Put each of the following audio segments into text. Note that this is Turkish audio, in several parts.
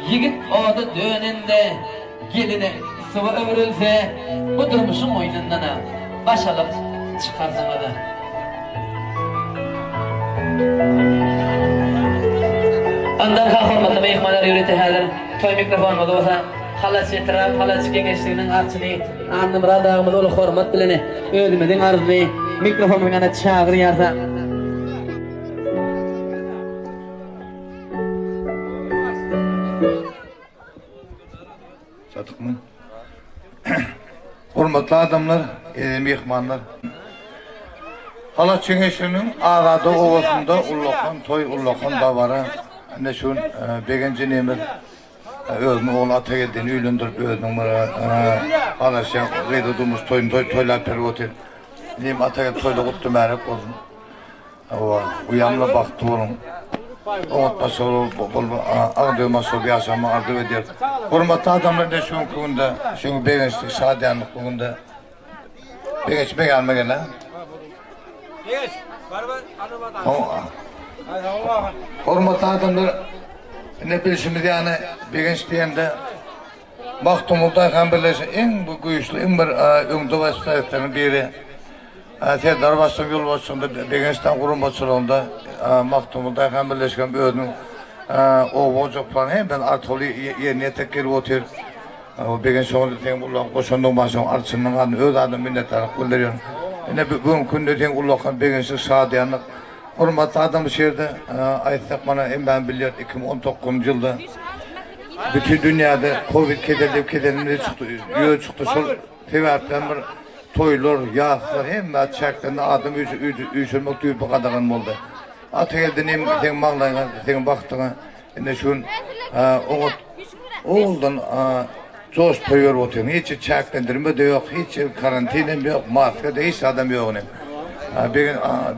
Yigit oda dönende geline sıvı ömrülse bu durmuşun oyunundan baş alıp çıkarsana da. Ondan kalkmadı meyhmalar yürütü hazır. Toy mikrofon oldu olsa halat çetirap, halat kengeçliğinin arçını andım radağımız olu hormat bilene ödümedin arzını mikrofonun yana çağır yarsa. Sadık mı? Hurmatlı adamlar, mehmanlar. Halat çengeçliğinin ağada ovasında ullakan, toy ullakan davara. Ne şun begenci nemir özünü oğlu ata geldiğini üylündürüp özünün halaşan gıydı durmuş toylar perivotir. Neyim ata geldi toyla kuttu merek olsun. Uyamla baktı olun. Oğutması olur, ağdığıması olur, yaşamı ardı eder. Hurmatlı adamlar da şun kugunda, şun begençlik, sadiyanlık kugunda. Begenç beğenme gene. Begenç, barbar, anımadan. Hurmatlı adamlar, ne bilişimiz yani begenç diyende Maktumulda hem birleşen en bu güçlü, en bir öngde vasıflarının biri. Tedar başlık yol başlığında begençten kurum başlığında Maktumulda hem birleşen bir ödünün o boncuk falan hem ben artılı yerine tekrar otur. O begenç oğlu diyen ulan koşanın başlığı artsının adını öz adını minnettarlık bildiriyorum. Yine bugün günde diyen ulan begençlik sağlayanlık. Hurmatlı adamı şehirde ayettik bana ben biliyorum 2019 yılda bütün dünyada Covid kederleri çıktı, yöğü çıktı. Sol sebepten bir toylar, yağlar hem çekten adam üçülmek duyup bu kadarın oldu. Atı geldiğin sen mağlayına, sen baktığına yine şun oğuldan coş toyuyor oturuyor. Hiç çeklendirme de yok, hiç karantinem yok, maske de hiç adam yok.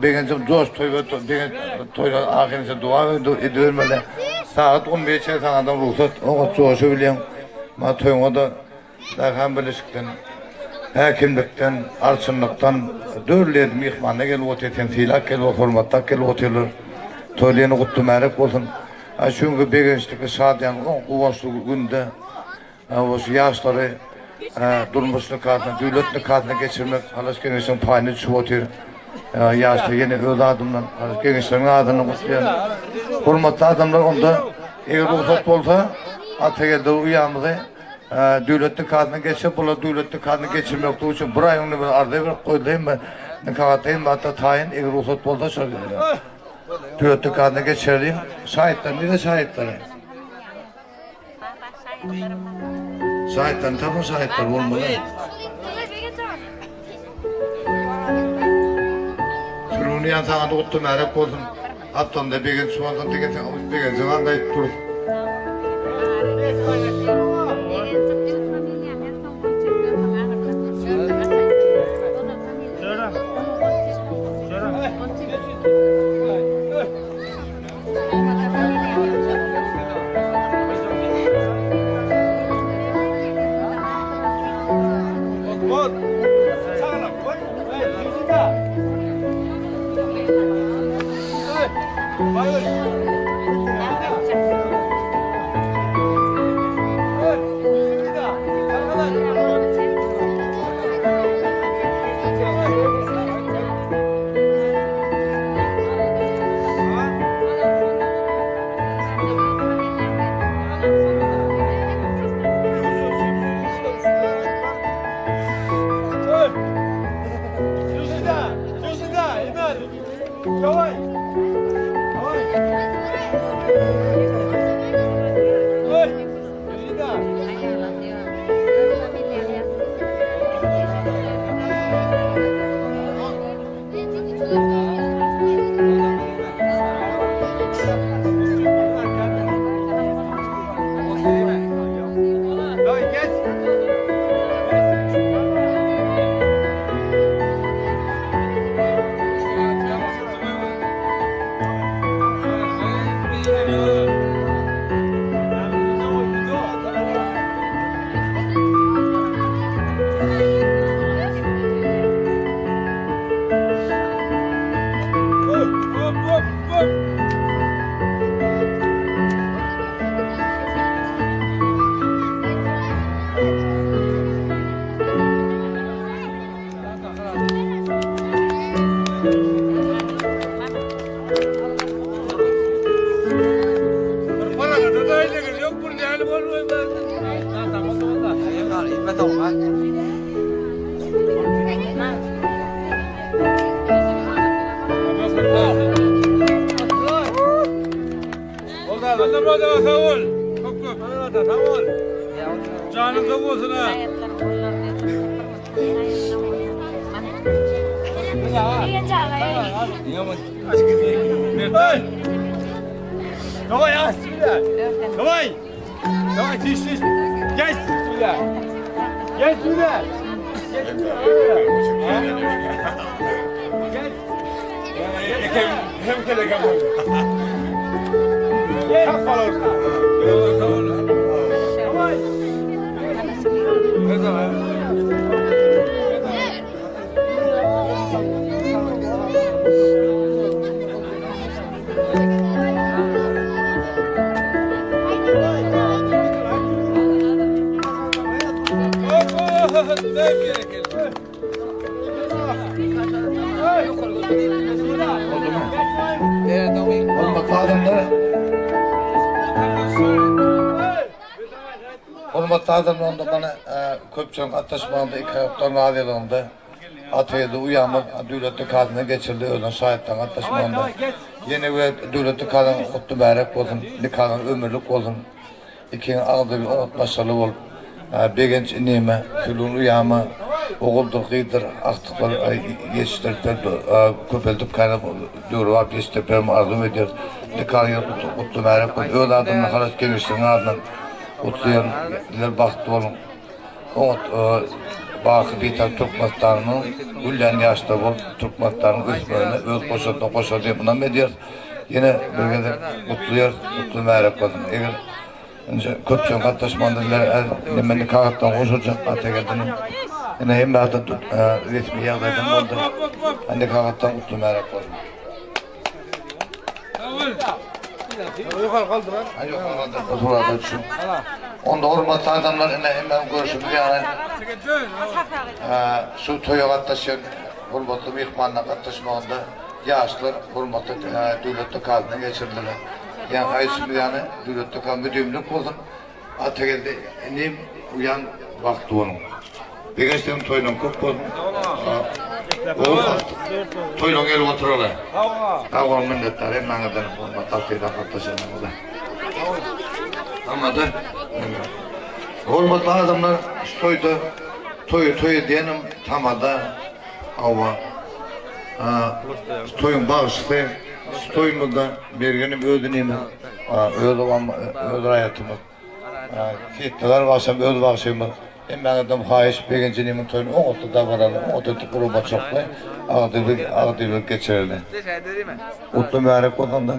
Begencim coş toyuyor, ahirinde dua ediyorlar. Saat 15'e sanadan ruhsat, o coşu biliyorum. Ma toyuğa da hem birleşikten, hekimlikten, arçınlıktan, dörlüğe mihmanına gelip oturuyor, filak gelip hurmatta gelip oturuyor. Toylığını kutlu merek olsun. Çünkü begençlik saat yani kuvaslı günde, o yaşları durmuşlu kartına, devletli kartına geçirmek, halas gençlerin payını düşüp oturuyor. Yaşlı yeni öyle adımdan, gençlerin adını kutluyor. Hurmatlı adamlar onda eğer ruhsat olsa ata geldi uyandı. Devletli kartına geçip bula devletli kartına geçirmek olduğu için buraya onu arada bir koyayım ben. Ne kavatayım hatta tayin eğer ruhsat olsa söylüyor. Devletli kartına geçireyim. Şahitler ne de şahitler? Şahitler tabi şahitler olmalı. Şunu yantağında ottu merek olsun. Attan da bir gün sualdan bir gün zamanda durup. Canım da olsun ha. Давай, а, сюда. Давай. Давай, тише. Гel сюда. Gel сюда. Hem telegram. Gel. Давай. Hurmatlı adamlar da bana köpçülük atlaşmağında iki haftanın adilığında Atay'da uyanmak devletli kadına geçirdi öğlen şahitten atlaşmağında. Yeni ve devletli kadın kutlu mübarek olsun, bir kadın ömürlük olsun. İkinin ağzı bir umut başarılı ol. Bir genç inime, külün uyama, oğuldur, gıydır, aktıklar yetiştirip, köpeltip kaynap, doğru var, yetiştirip, arzum ediyor. Bir kadın kutlu mübarek olsun. Öğle adamla halas gelmişsin ardından. Kutluyor, diler baktı olun. Umut, bakı biten Türkmenstan'ın güllen yaşta ol, Türkmenstan'ın üstlerine öz koşulduğunu koşulduğunu buna mediyor. Yine bölgede kutluyor, kutlu mübarek olsun. Eğer köpçülük atlaşmandalar, nemeni kağıttan koşulacak Atage'den. Yine hem de resmi yağdaydan oldu. Hani kağıttan kutlu mübarek olsun. Yukarı kaldır lan. Hayır, yukarı kaldır. Düşün. Onda hurmatlı adamlar hemen görüşümüz yani. Şu toya katlaşan hurmatlı mihmanla katlaşmağında yaşlılar hurmatlı devletli kadına geçirdiler. Yani ayısımız yani devletli kadın müdürlük olsun. Atagel'de neyim uyan vakti onun. Bir geçtiğim toyla kök olsun. Toyla gel otururlar. Kavga minnetler hemen eden hurmatlı atayla katlaşanlar. Anladı? Hurmatlı adamlar toyu diyenim tamada hava toyun bağıştı toyumu da bergenim ödüneyim ödü hayatımı fiyatlar varsam ödü bağışıyım hem ben adam hayiş begenciliğimin toyunu o otu da varalım o otu kuruma çokla ağdırlık geçirirler mutlu mübarek olan da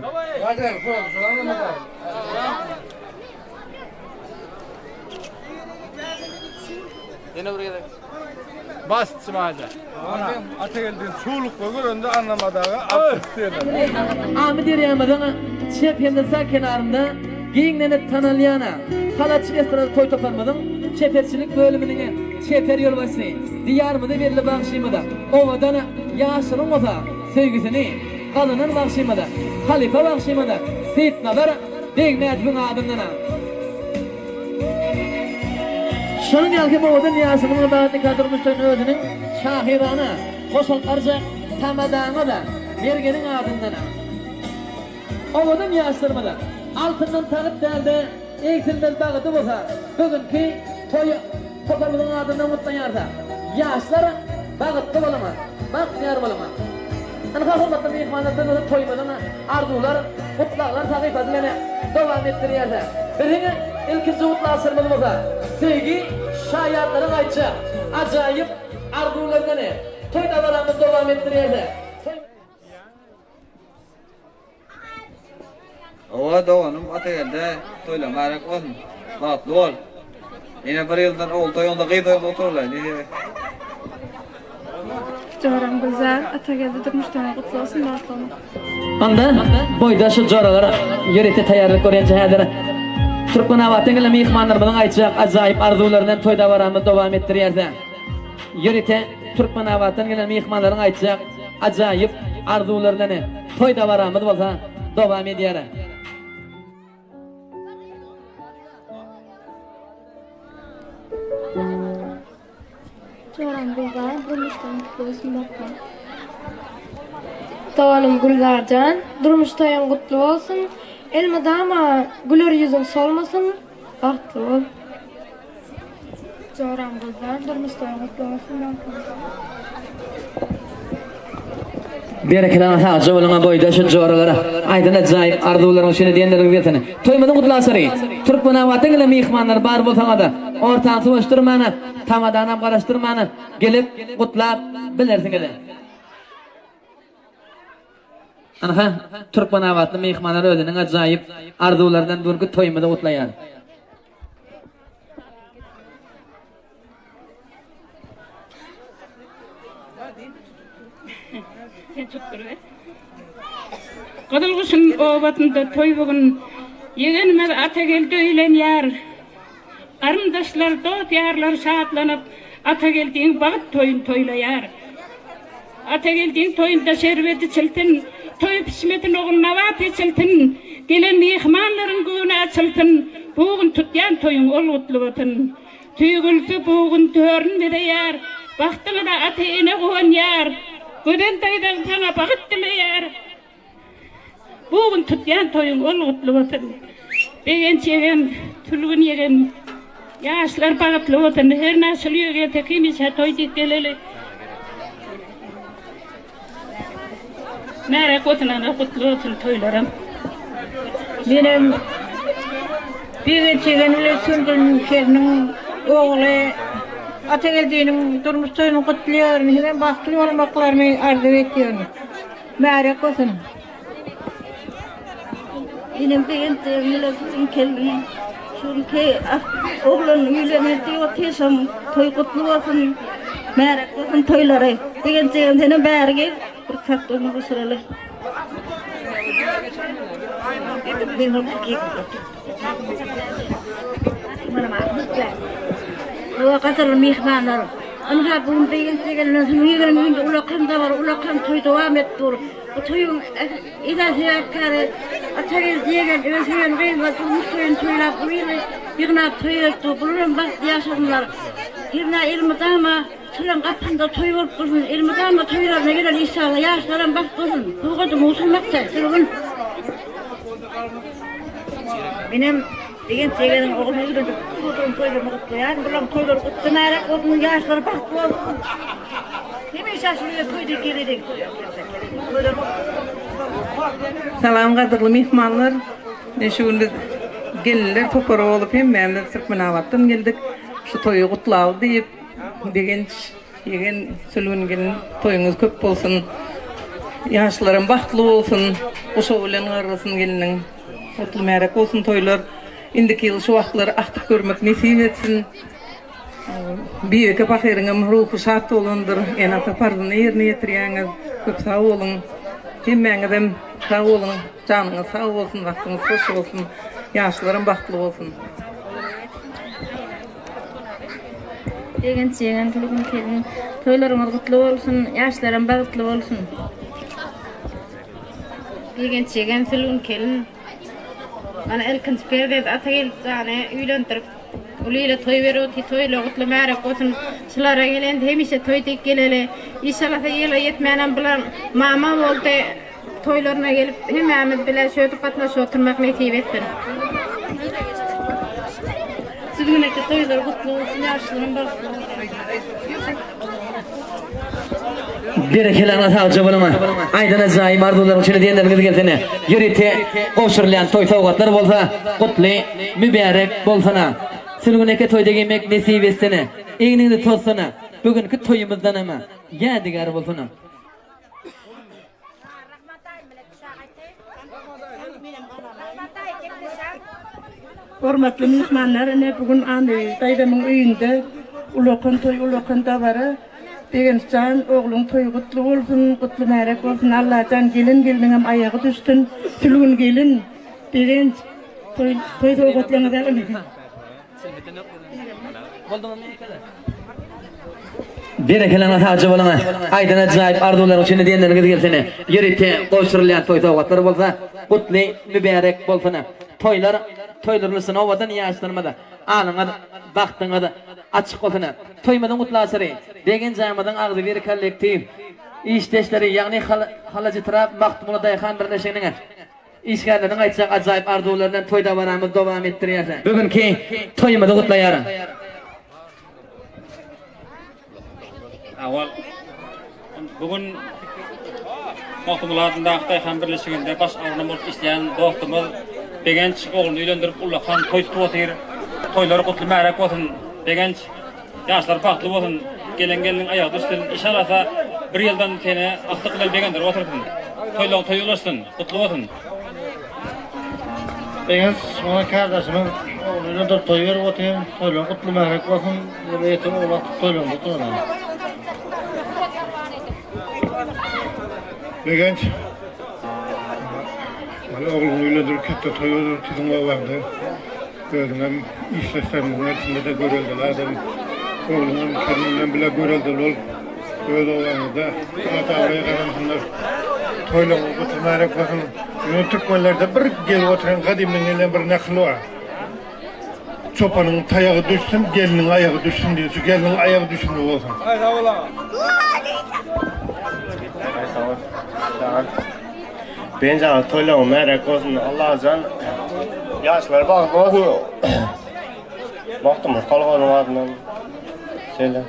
Yine buraya da. Bas çimada. Atagel'den çuğlukla göründe anlamadığı atıştırdı. Ahmet Yeriyamadan Çepyem'de kenarında giyinlenip tanılayana halatçı esnada toy toparmadım. Çeperçilik bölümünün çeper yol başını diyar mı da verile bağışıyım da ovadan yaşının oza sevgisini kalının bağışıyım da halife bağışıyım da Seyit Nazar Degmeyat'ın adımdan şunun yalgı ovadan yaşının bağışını kaldırmıştın özünün şahirana koşullarca tamadağına da vergenin adımdan ovadan yaştırmadan altından tanıp derdi eksilmez bağıtı olsa bugünkü toyu toparlığın adından mutlayarsa yaşlar bağıtlı olama bakmıyor olama anka hurmatlı mihmanlardan toymadan arzular mutlaklar sakifazlarını devam ettiriyerse birine ilkinci mutlağı sırmalı olsa sevgi şayatların ayçı acayip arzularını toy davalarını devam ettiriyerse Ola doğanım Atagel'de toyla mübarek olsun. Rahatlı ol. Yine bir yıldan ol toyunda kıyıda otururlar. Coram güzel. Atagel'de durmuştan kutlu olsun. Rahatlı olun. Anda boyda şu coralar yörete tayarlık koruyan cihadları Türkmen avatengiyle mihmanlarımızın aytacak acayip arzularından toyda varamı devam ettiriyerse yörete Türkmen avatengiyle mihmanların aytacak acayip arzularından toyda varamı devam ediyere Çoram Gülzar, durmuştan kutlu olsun bakma. Doğalım Gülzarcan, durmuştan kutlu olsun. Elmadama gülür yüzün solmasın, baktı ol. Çoram Gülzar, durmuştan kutlu olsun bakma. Berekelan hacı olana boyda şu joralara aydın acayip arzularını şunu diyenlerin diyetini toymadan kutlasarı Türkmenavatın ile mihmanlar bar bolsana da ortağı sıvıştırmanı tamadanam karıştırmanı gelip kutlap bilirsin gele Anha Türkmenavatlı mihmanlar özünün acayip arzulardan durgu toymada kutlayan Qadılğışın obatında toy bugün yegenime ata geldi öylen yar. Arımdaşlar dost yarlar şaatlanıp ata geldiğin bağıt toyun toylayar. Ata geldiğin toyunda şerbeti çıltın, toy pişmetin oğun navat çıltın, gelen mihmanların güne açıltın, buğun tutyan toyun ol utluvatın. Tüygültü buğun törün bir de yar, baktığına da ata ene kuhan yar, güden taydan sana bağıt dile yar. Buğun tutyan toyun ol utluvatın. Begen çegen, tülgün yegen, yaşlar bağıtlıvatın, her nasıl yöge tekimiz ha toy dikkeleli. Merak otuna kutluvatın toylarım. Benim begen çegen ile sündürün kerinin oğlu ata geldiğinin durmuş toyunu kutluyorum. Hemen baklı olmaklarını arzu ediyorum. Merak otuna. Benim begen çegen kelin çünkü oğlan yülemedi o tesam toy kutlu olsun. Merak olsun toyları. Begen çegen berge fırsat onu kusuralı. Benim o kadar mihmanlar. Anha bugün begen çegen yüreğinin ulakanda var. Ulakan toy devam ettir. O toyun idası yakarı atagel diyen özüyen reyna durmuş toyun toylap burayla yığına toyuyordu. Bunun bak yaşanlar. Yığına ilmidama Sılan kapında toy olup dursun. Ilmidama toylarına gelen inşallah yaşların bak dursun. Bu kadar musulmakta. Sırgın. Benim begen çegenin oğlunu yürüdü. Kutun toylarını kutlayan. Bulan toyları kutlanayarak onun yaşları bak dursun. Demin şaşırıyor toyda geledik. Salam qadırlı mehmanlar. Şunu gelinler topar olup hem ben de Türkmenavat'tan geldik. Şu toyu kutlav deyip degen yegen sülüngen toyunuz köp bolsun. Yaşlarım baxtlı olsun. Oşo bilen arasın gelinin. Mutlu merak olsun toylar. Indiki yıl şu vaqtları aqtıp görmek nasip etsin. Büyük bakırıngam ruhu şat olundur. En ata farzını yerine yetirýäňiz. Köp sağ olun. Hemmeňizem sağ olun. Canınız sağ olsun, vaktiniz hoş olsun. Yaşlarım baxtlı olsun. Degen çegen tülgün kelin. Toylarımız kutlu olsun, yaşlarım bagıtlı olsun. Degen çegen tülgün kelin. Ana erkin perdet ata geldi tane üýlendirip Uluyla toy veriyorduk, toyla kutlu merak olsun. Şulara gelen hemişe toy tek geleli. İnşallah da yıla yetmeyen bulan mama oldu. Toylarına gelip hemen bile şöyle katlaşıp oturmak nasip etsin. Sizin toylar kutlu olsun, yaşlarım baklı olsun. Berekelan hacı bulama. Aydın acayip arzuların içine diyenleriniz gelsene. Yürüte koşurlayan toy tavukatlar bolsa kutlu, mübarek bolsana. Sülgüneke toyda yemek nasip etsene. Eğnini tozsana. Bugünkü toyumuzdan ama yadigar bolsana. Hormatly mehmanlar, bugün andy daýdamyň öýünde ulakan toy ulakan tabara. Begençan oğlun toyu kutlu bolsun, kutlu merak bolsun. Allah'tan gelin gelinem ayağı düştün. Tülgün gelin. Begenç toy kutlaňyz elmi. Berekelan hacı bulama. Aydın acayip arzuların içine diyenleriniz gelsene. Yürüte koşurlayan toy tavukatlar bolsa kutlu, mübarek bolsana. Toylarlısın ovadan yaşlanmada. Anına da, baktığına da açık olsun. Toymadan mutlasırı. Degen jamadan ağzı bir kollektiv. İşteşleri yani halacı taraf Maktumula Dayhan birleşiginin işgärlerden aytsak ajaýyp arzulardan toyda baramız dowam etdirýär. Bugünkü toymada gutlaýar. Awal bugün Maktumula Dayhan birleşiginde baş arnamyz işleýän dostumyz Begenç oğlunu öýlendirip ulakan toy tutyr. Toylary gutly märak bolsun. Begenç yaşlar farklı bolsun. Gelen ayak düşsün. İnşallah bir yıldan seni aktıklar begendir otursun. Toy ulaşsın. Kutlu olsun. Begenç ona kardeşimin oğluyla da toy verip oturayım. Toylan kutlu märak bolsun. Eýetim oğlan toylan oturalım. Begenç oğlunu öýlendirip ketdi, toy öýlendirip tidinle bardy. Gördüm işleşlerimizin içinde de görüldüler. Oğlunun kendinden bile görüldüler. Böyle olanında Atavra'ya karantılar. Toylama götürmeyerek bakın. Türkmenlerde bir gelip oturan kadimliğiyle bir naklı var. Çopanın tayağı düşsün, gelinin ayağı düşsün diyor. Şu gelinin ayağı düşsün diyor olsun. Hayır sağ olun. Ben sana toylama merak olsun. Allah can yaşlar bakın olsun. Baktım kalkanın adından. Söyle.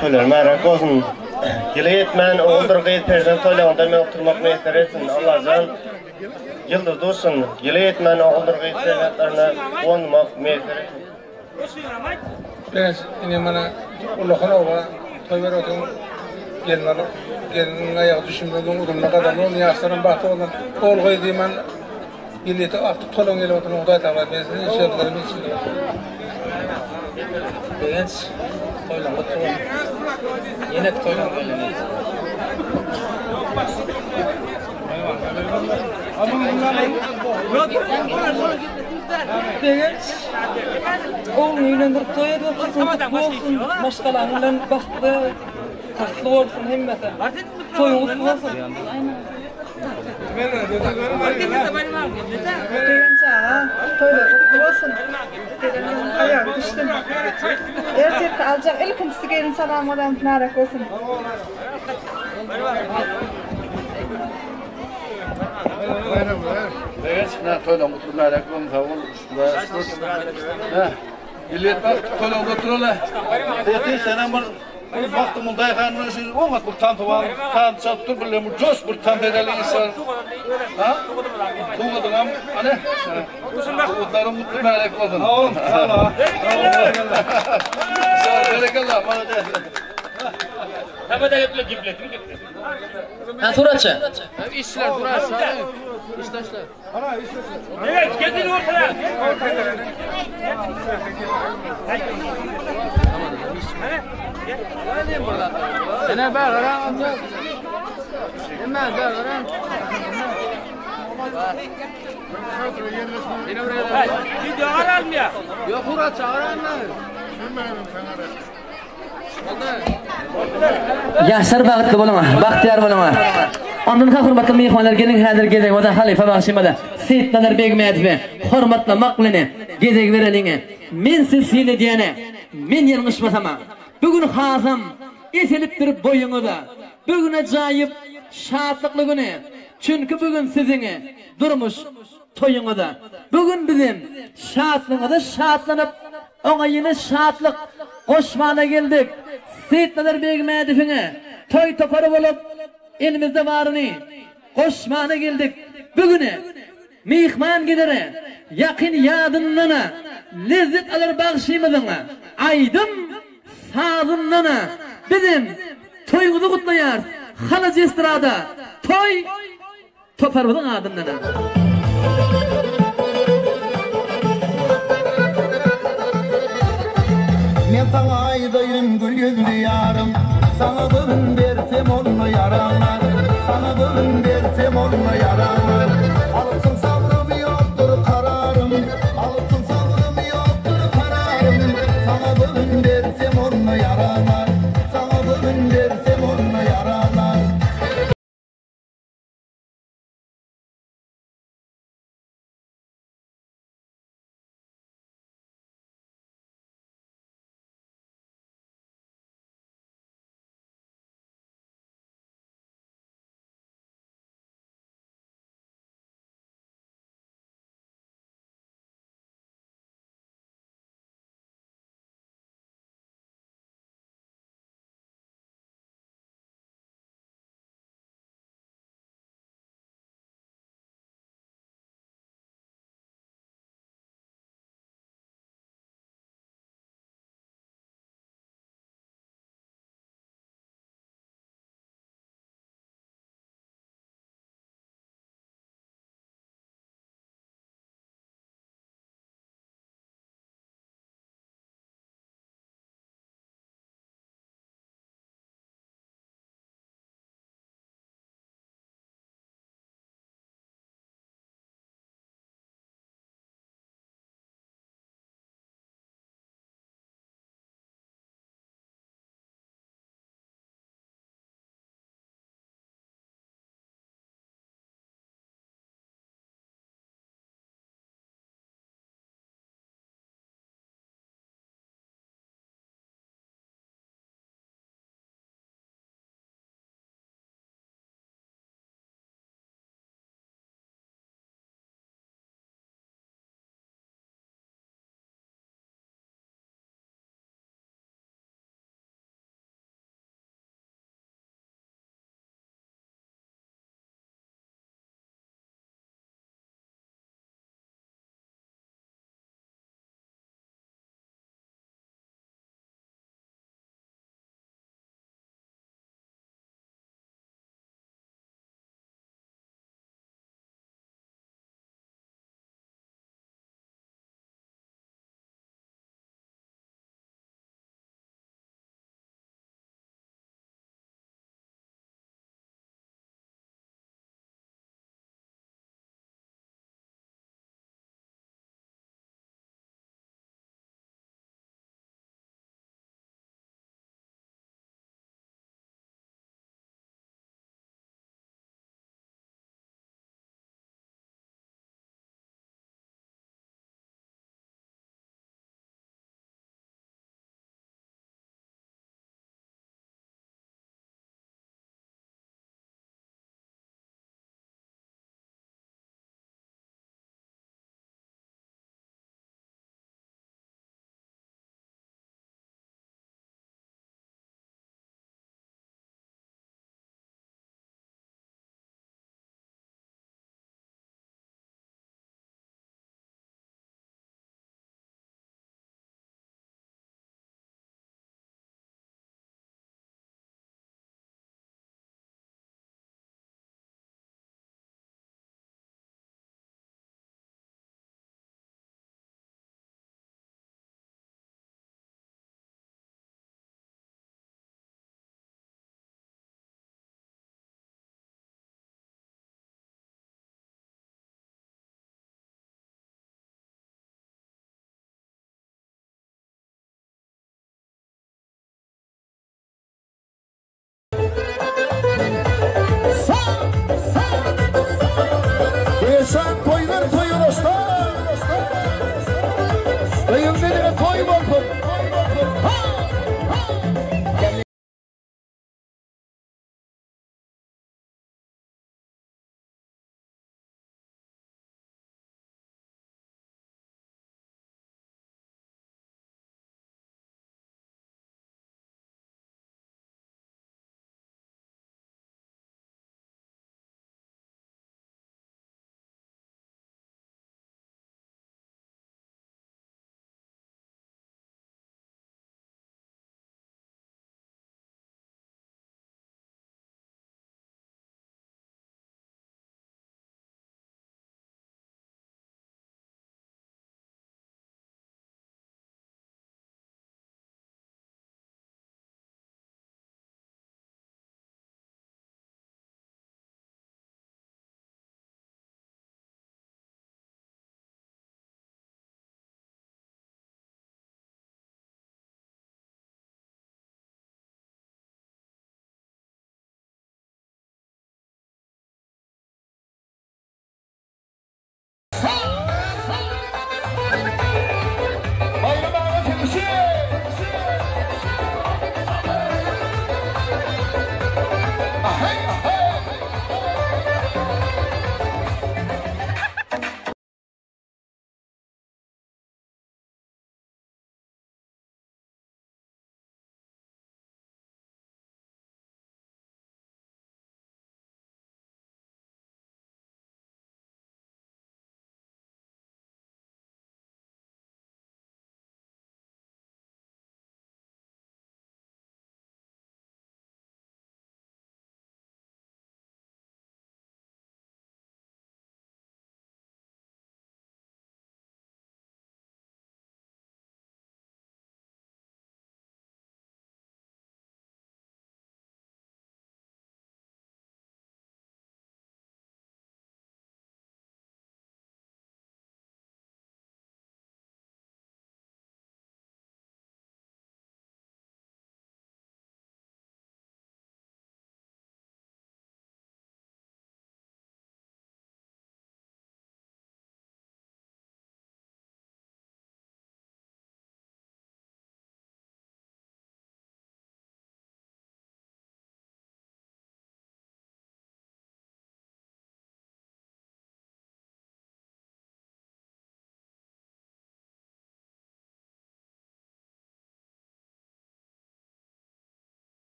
Toylar merak olsun. Yılı yetmen, oğuldur gıyet perden toylarında men oturmak meyetler etsin. Allah can yıldız dursun. Yılı yetmen, oğuldur gıyet perdenlerine onmak meyetler etsin. Ben yine bana Allah'ın oğla toy ver otun gelinin ayağı düşümden udumuna kadar onu yaşların bahtı olan oğul koyduğum ben yılıyeti artık tolon gelip otun oğday tabi ben senin inşaatlarımı içiyorum. Begenç toylan oturun. Yine toylan gelin. Begenç oğlunu öýlendirip toy edip otursun. Bolsun maşgalandan bahtly, tatly bolsun hemmete. Toyuň kutly bolsun. Begenç toylar kutly bolsun. Ayağı düştüm. Erkek alacak ilkincisi gelin salamladan narak olsun. Evet, toylan kutlu märak bolsun. İllet bak toylan götüröle. Eti senen bir Maktumula Dayhan'ın şu olmaz bu tantı var. Tantı çaptır bile bu coş bir tantı edelim insan. Ha? Tuğladın am, ane? Tuğladın mutlu märak bolsun. Sağ olun. Sağ olun. Berekallah, bana de. Tabii de giplet. Ha suratçı. İşler durar aşağı. İştaşlar. Ana iştaşlar. Evet, kendini ortaya. Sene bak ara amca. Hemen bak ara. Video aralım ya. Yok uğra çağıranlar. Yaşar bagtly bolama, bagtyar bolama. Ondan ka hurmatly mehmanlar gelin häzir gezek wada halifa bagşymada. Seyitler begmedip, hormatly maklini gezek bereliňe. Men siz hile diýene, men ýalňyşmasam. Bugün hazam eselip durip boýuňyza. Bugün ajaýyp şatlykly güni. Çünkü bugün siziňe durmuş toýuňyza. Bugün bizim şatlygyňyza şatlanyp oňaýyny şatlyk goşmana geldik. Seyitler begmedipine toy topary bolup elimizde barını goşmana geldik. Bugüne mehman gelere yakın yadınlana lezzet alır bagşymyzyňa aýdym sazynlana bizim toýumuzy gutlaýar. Halacı estrada toy toparbyň adynlana. Men sana aýdaýym gül ýüzlü ýarym, sana bugün bersem onu yaraňar, sana bugün bersem onu yaraňar. Alypsyň sabrym ýokdur kararym, alypsyň sabrym ýokdur kararym, sana bugün bersem onu yaraňar, sana bugün bersem onu yaraňar.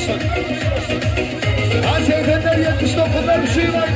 olsun. Aziz efendiler 79'lar bir şey var.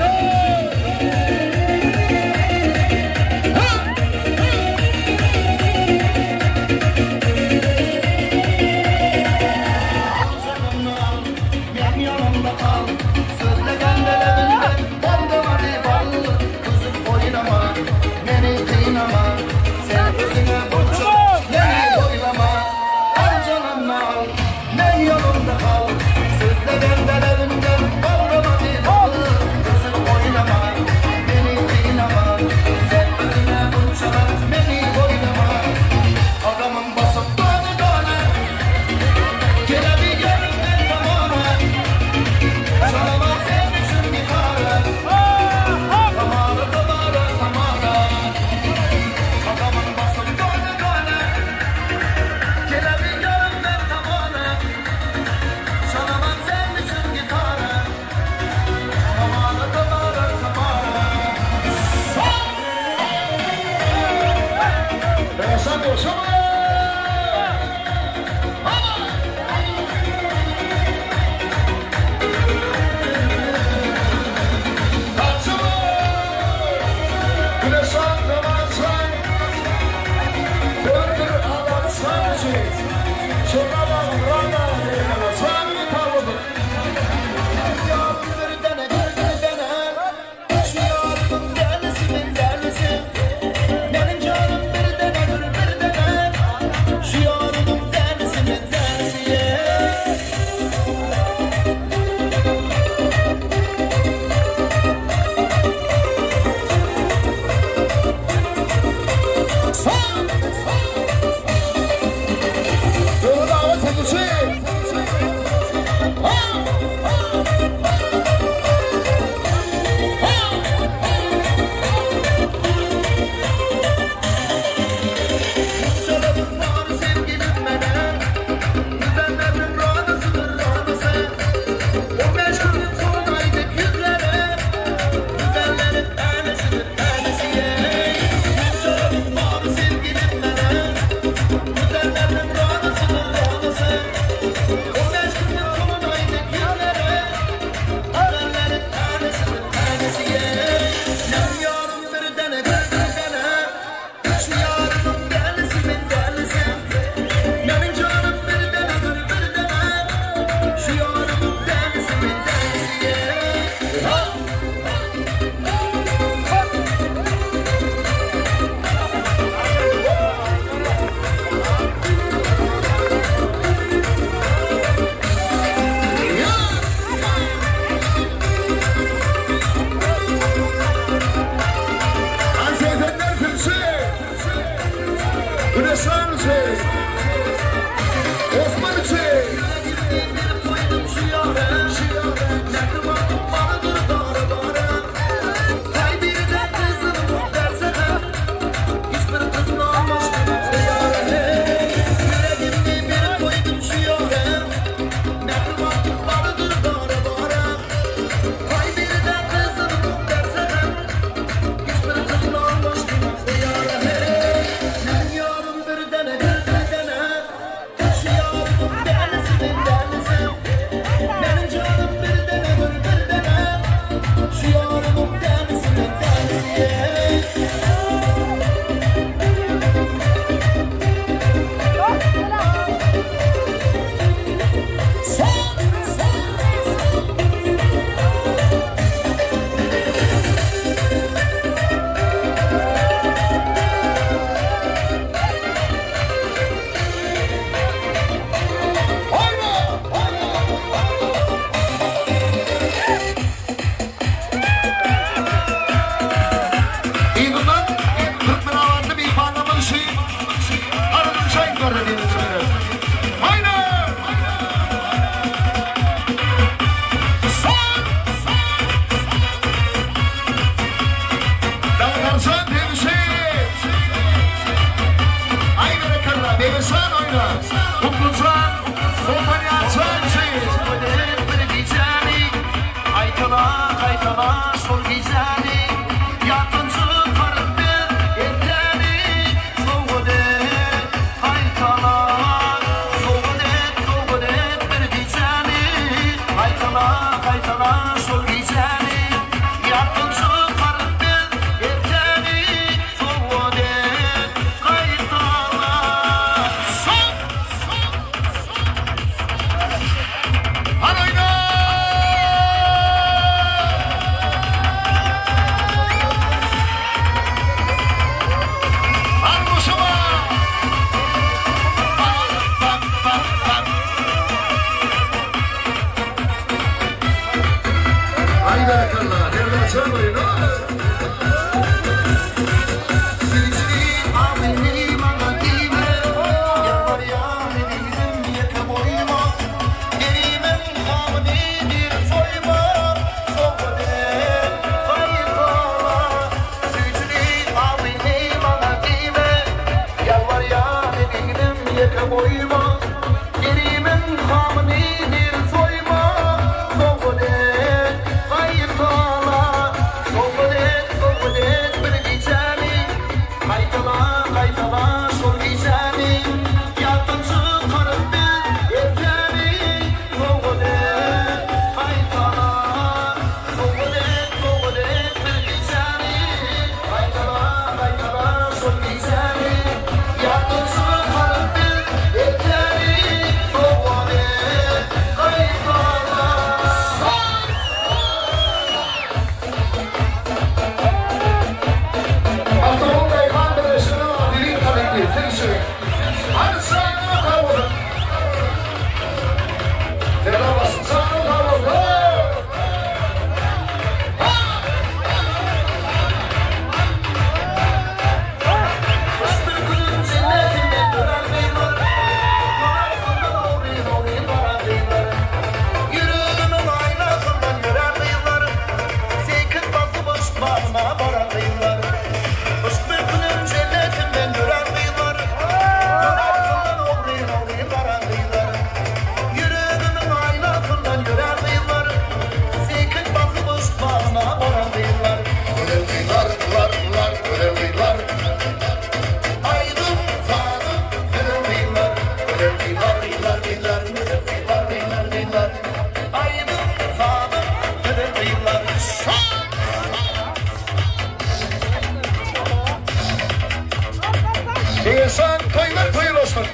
Değilsen toylar toyul olsun.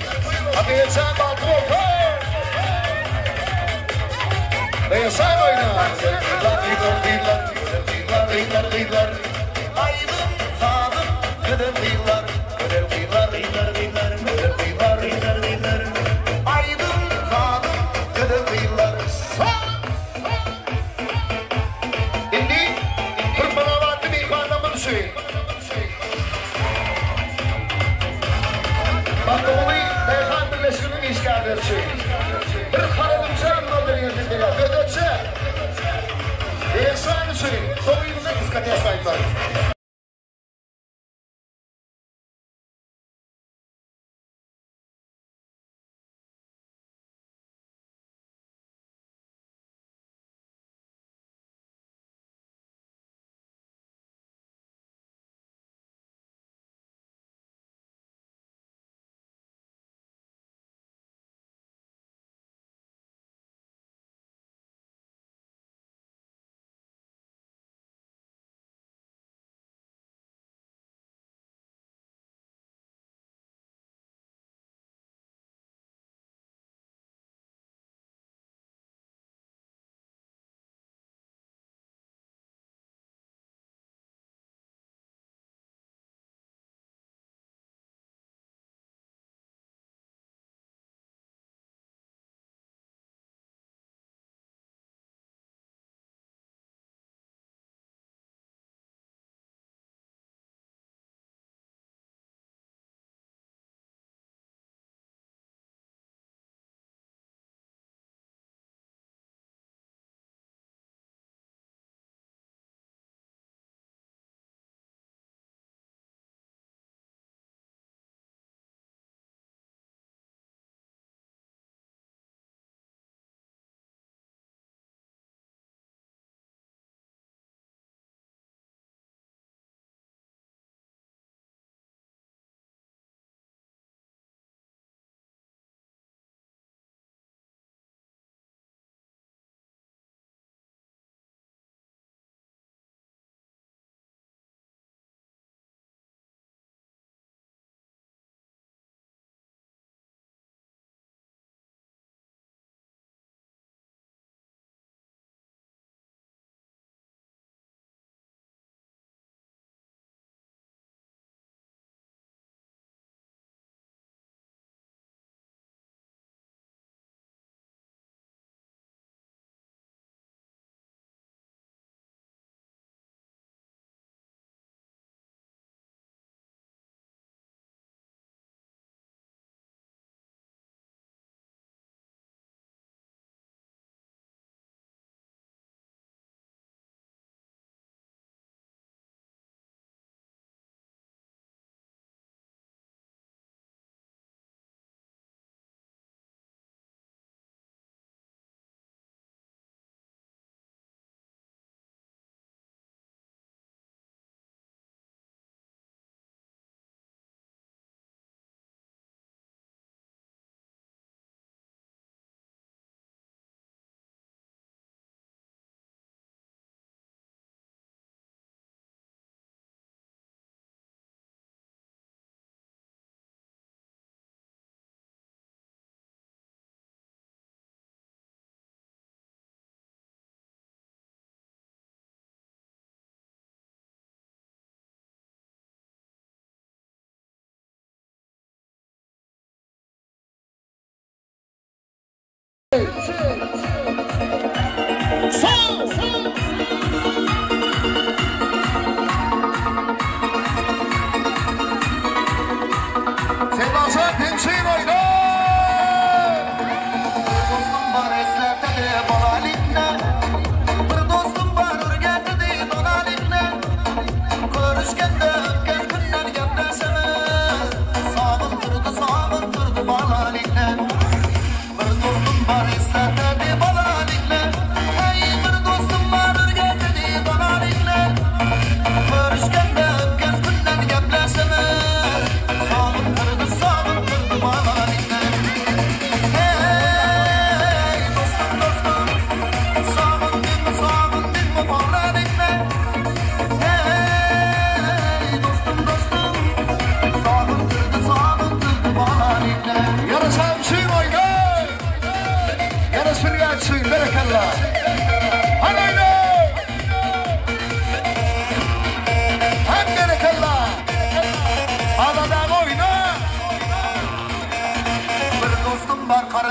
Değilsen balkı olsun. Değilsen oyna. Dıylar. Aydın sağdım. Kıdır dıylar. Aydın sağdım. Kıdır dıylar. Şimdi Kırmanavatı bir bağlamını söyleyeyim. Bakımını Beyhan Birleşiminin işgalesi. Bir hanımca anladığınız gibi. Ödetse. Değilsen söyleyeyim. Soğuyunuza dikkate sahipler.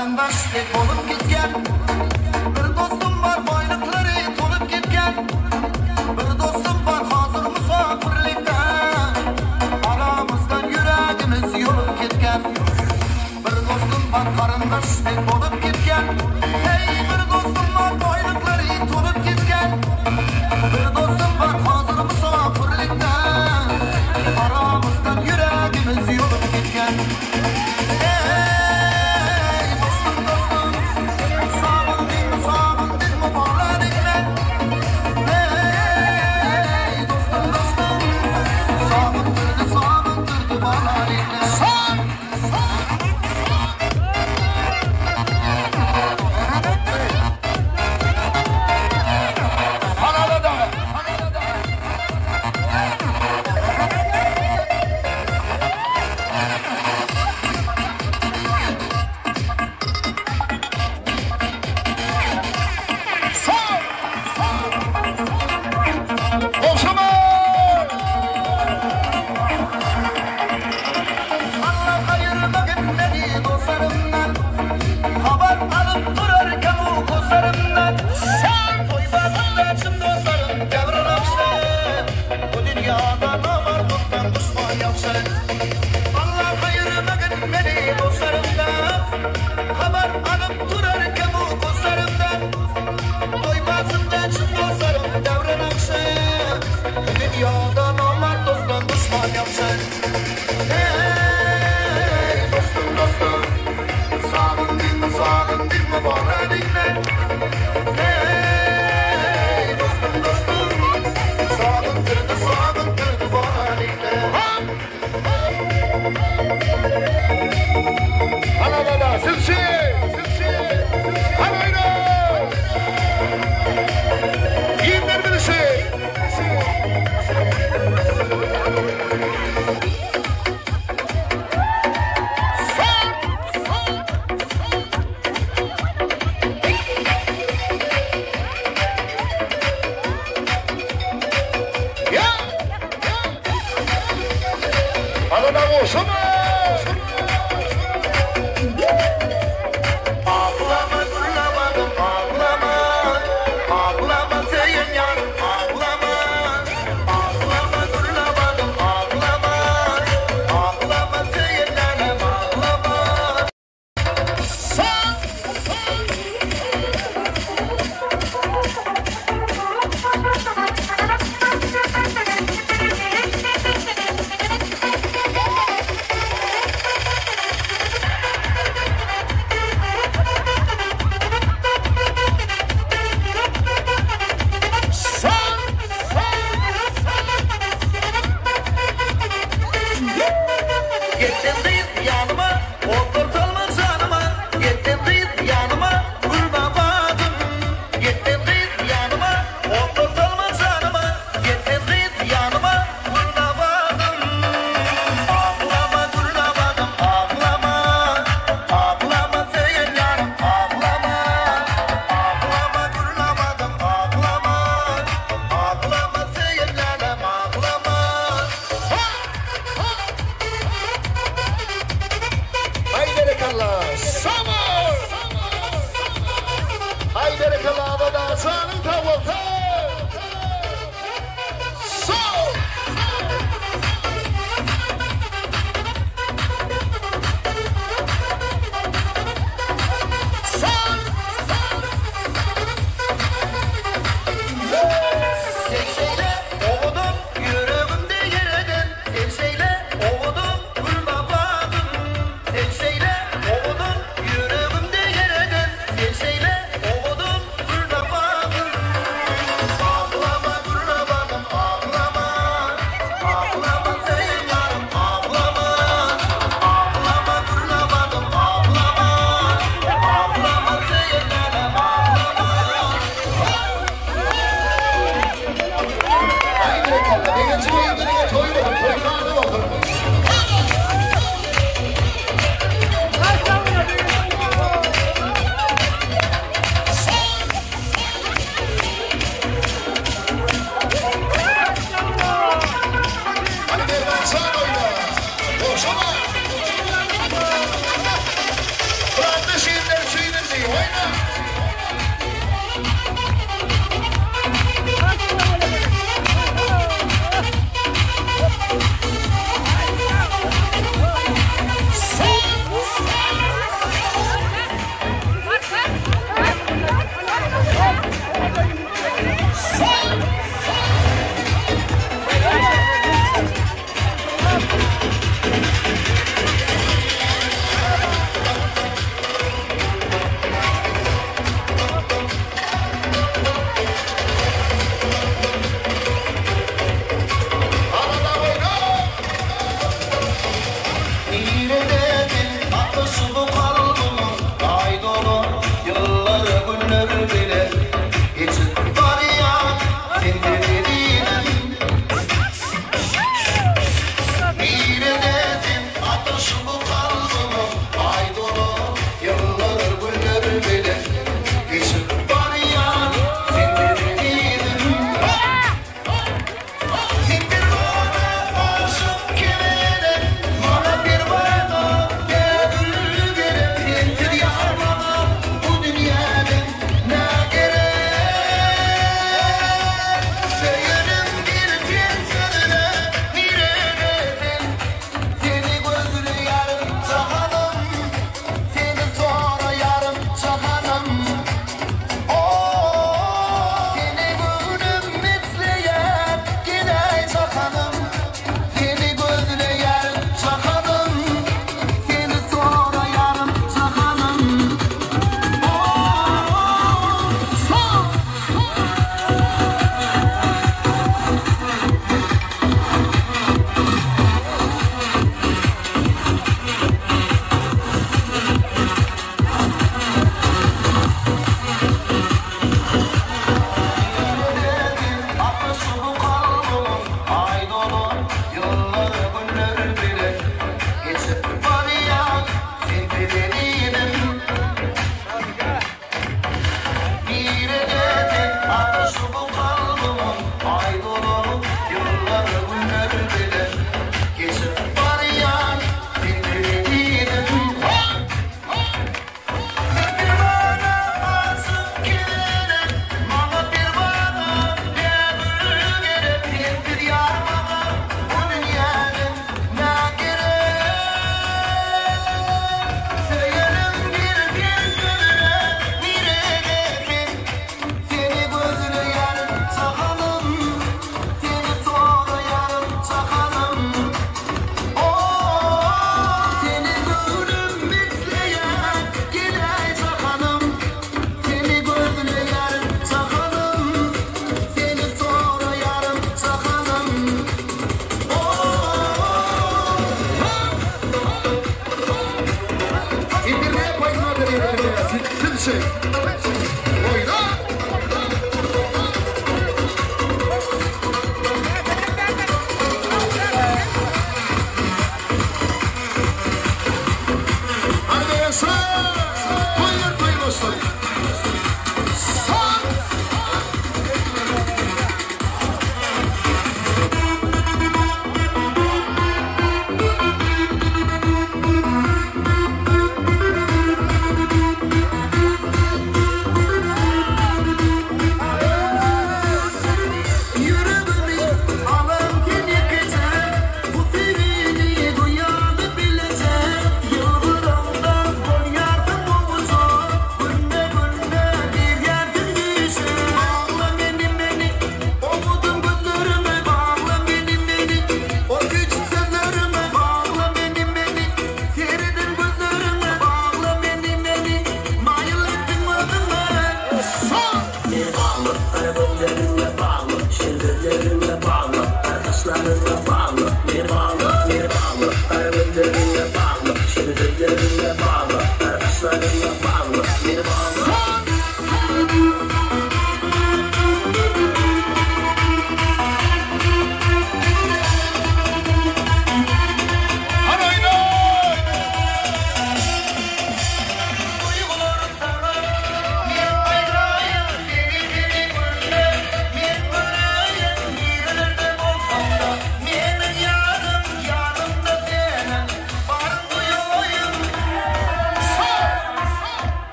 qarindoshlik bo'lib ketgan. Bir do'stim bor, boyliklari to'lib ketgan. Bir do'stim bor, hozir musofirlikda. Aramizdan yuragimiz yo'lib ketgan. Bir do'stim bor, qarindoshlik bo'lib ketgan. Hey, bir do'stim bor, boyliklari to'lib ketgan. Bir do'stim bor, hozir musofirlikda. Aramizdan yuragimiz yo'lib ketgan.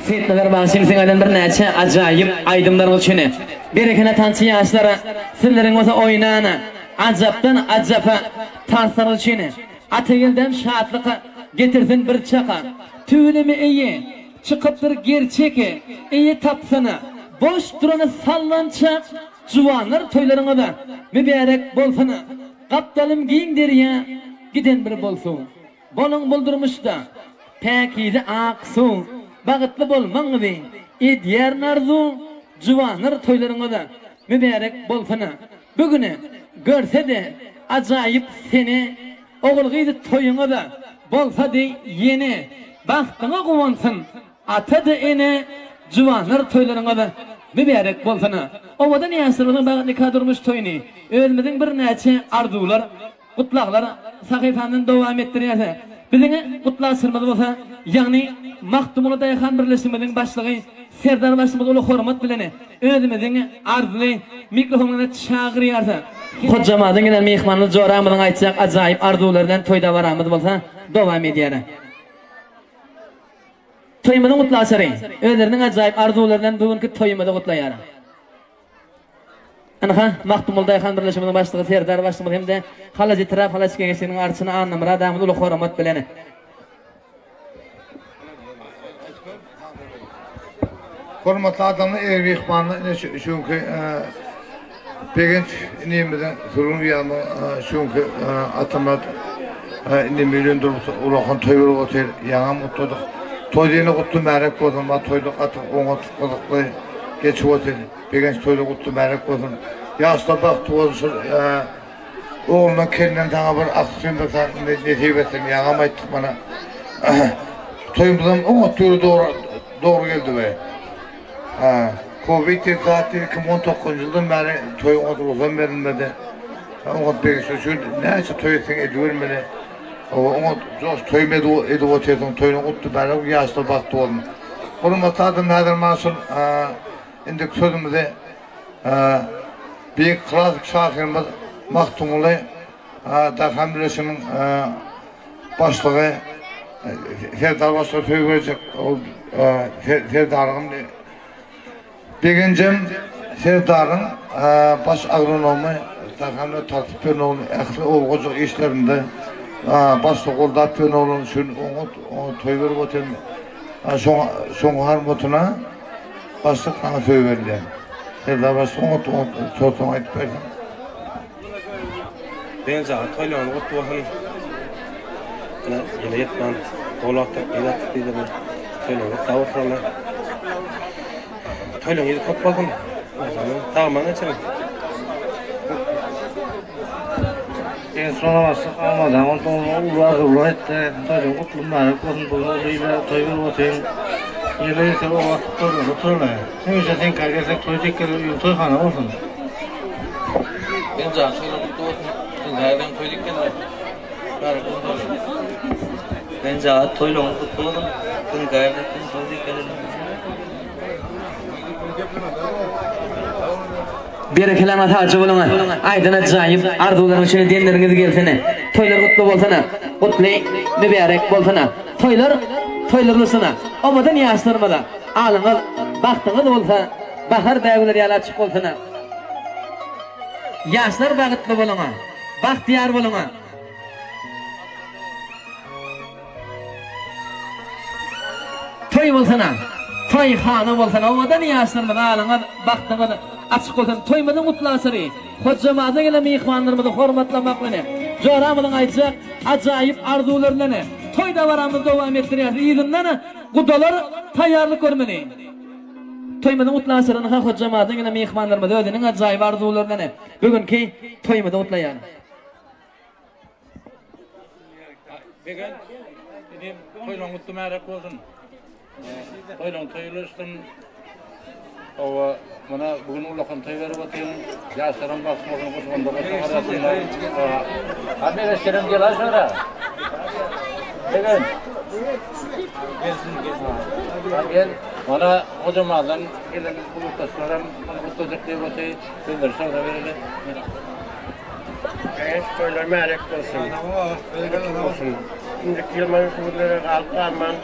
Seyitler başımızın aydan bir neçe acayip aydımlar olçunu. Berekene tançı yaşlara, sizlerin olsa oynağına, acaptan acapa tanslar olçunu. Ategilden şahatlığı getirsin bir çaka. Tüylemi iyi, çıkıptır gerçeki, iyi tapsana. Boş duranı sallança, cuvanır toylarına da mübarek bolsana. Kaptalım giyin deriye, giden bir bolsun. Bolun buldurmuş da, pekiydi aksu. Bağıtlı bolman gibi, idyer narzu, cuvanır toylarına da mübarek bolsana. Bugünü görse de acayip seni, oğul gıydı toyuna da bolsa de yeni. Bahtına kuvansın, ata da ene, cuvanır toylarına da mübarek bolsana. Ovada niyasırlığın bağıtlı kadırmış toyunu, ölmedin bir neçe arzular, kutlaklar sahifanın devam ettiriyse. Bizine kutlağı sırmadı olsa, yani Mahtumulu Dayakan Birleşimizin başlığı Serdar başımız olu hormat bilene özümüzün arzulu mikrofonuna çağırıyarsa Kocamadın giden mihmanlı coğramının aytacak acayip arzulardan toyda varamız olsa devam ediyara. Toyumuzun kutlağı sarayın. Özlerinin acayip arzulardan bugünkü toyumuzu kutlayara. Anha Mahtumulu Dayakan Birleşimizin başlığı Serdar başımız hem de Halacı Tiraf Halacı Kengesinin arçını anlamır adamız olu hormat bilene. Hormatly adamlar ermehmanly çünkü begenç nimeden sorun ýa-da çünkü atamat indi milyon ulakan toýur otel ýa-da mutludyk. Toýdyny gutly märek bolsun, ma toýdy atyk oňa tutulykly geçip otel. Begenç toýdy gutly märek bolsun. Ýaşda bakt bolsun, oğluna kendinden taňa bir aksiyonda netip etdim, ýa-da aýtdyk bana. Toýumdan oňa doğru geldi be. Covid zaten 2019 yıldan beri toy uzun verilmedi. Onu bekliyor. Şu neyse toy etsin edilmedi. Onu çok toymadı edildi. Toyun uttu beri yaşta baktı oğlum. Onun matadım nedir masum? İndik sözümüzde bir klasik şarkımız Mahtumulu Dayakan Birleşimizin başlığı Serdar başlığı toy verecek. Serdar'ın Begencem Serdar'ın baş agronomu Dayakanlı tartip yönü ähli olgucuk işlerinde başlık oldap yönü olun üçün onu toy verip otelin son harmutuna başlık bana toy verildi. Serdar başlık onu sortuna ayıp verdim. Ben zaten toylarını kutlu olsun. Yine yetmem. Oğlakta ilattık deydim. Toylarını tavırlarlar. Toylarını yedi kutlu olsun. Tağmanı açalım. En sona bastık almadan onu uğrağı etti. Toylarını kutlu mərək olsun. Bugün oluyla toy verip otelin. Yerleyse o vakit toylarını otururlar. Neyse sen kargısak toy çekkeler toyxana olsun. Ben zaten toylarını kutlu olsun. Nereden toy dikkenler? Ben zaten toylarını kutlu olsun. Tüm gayretten toy dikkenler. Berekeler tacı bulunlar. Aydın acayip arzuların içine dinleriniz gelsene. Toylar kutlu bolsana. Kutlu mübarek bolsana. Toylarlısına. Omadan yaşlarmada. Alınız baktınız olsa bahar dağlar yala açık bolsana. Yaşlar bağıtlı boluna. Bahtiyar boluna. Toy bolsana. Toy hanı bolsana. Omadan yaşlarmada alınız baktınız açık olsun. Toymadan mutlu asırı. Kocamadın ile mihmanlarımızı hormatlamakla ne? Coğramızın aytacak acayip arzularla ne? Toyda varamız devam ettiriyor. İyidinden kudalar tayarlık görmeli. Toymadan mutlu asırını kocamadın ile mihmanlarımızı ödenin acayip arzularla ne? Bugünkü toymadan mutlu yani. Bugün toylan mutlu mərək olsun. Toylan toyulursun. Ova mana bugün ulakan toy verip otelin yaşlarım basmasın kusmanda basın arasında. Abi restoran gel aşağıda. Bugün. Gel. Mana kocamandan gelen bulutlaşmadan bulutlaşacak diye otel bildirsen de verelim. Evet, toylar mərək olsun. Olsun. Şimdi kilmanın kubutları alman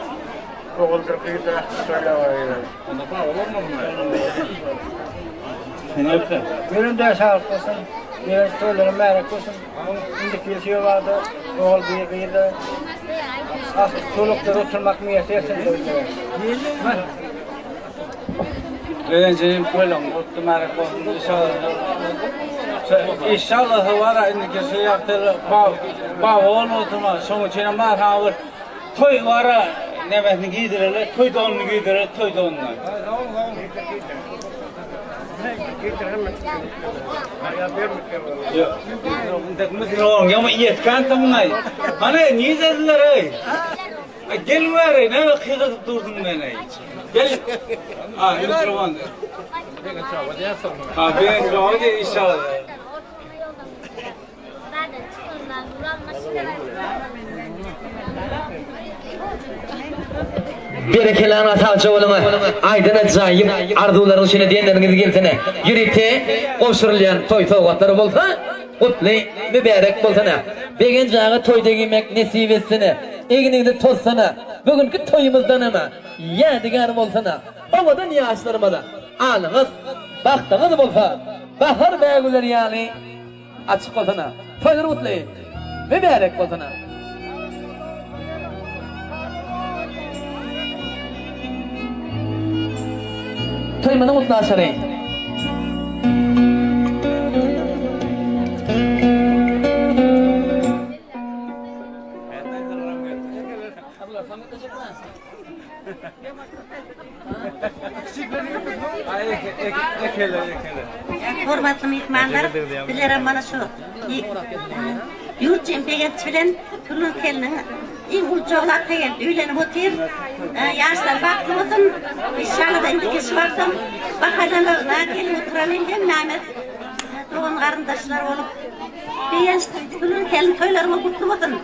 oğuldur kıyıda söyle var. Onda bağ olur mu bunlar? Neyse. Birinin de sağlık olsun. Birinin söylerim merak olsun. İndiki bir şey vardı. Oğul bir kıyıda. Asıl çolukları oturmak mı yetersin? Öğrencinin koyalım, mutlu merak olsun. İnşallah var indiki şey yaptı. Bağ onu oturma. Sonuç yine marha olur. Toy var. Nemetini giydirirler. Toy donunu giydirirler. Toy donunu. Yok. Yok. Ama yetken tamamlay. Hani niye dediler ey? Gel var ey. Ne kıyıda durdun beni. Gel. Ha, mikrofon. Ha, ben cevap de inşallah. Berekeler ata olama aydın acayip arzuların içine diyenleriniz gelsene yürekte koşurlayan toy soğukları bolsa kutlu mübarek bolsana begen jağı toyda giymek nasip etsene eginizde tozsana bugünkü toyumuzdan ama yadigar bolsana havadan yaşlarımada alınız baktığınız bolsa bahar beğüler yani açık bolsana toylar kutlu mübarek bolsana. Toymana mutlu aşarı. Hormatly mehmanlar, dilerim mana şu yurt cemiyeti bilen turun kelini İngilizce'de geldi, üylenip otur, yaşlar baktım otun, inşallah da indikisi baktım, bakardan da gelip oturalım hem Mehmet, doğun karındaşlar olup, bir yaşta turun kelini toylarımı kutlu otun,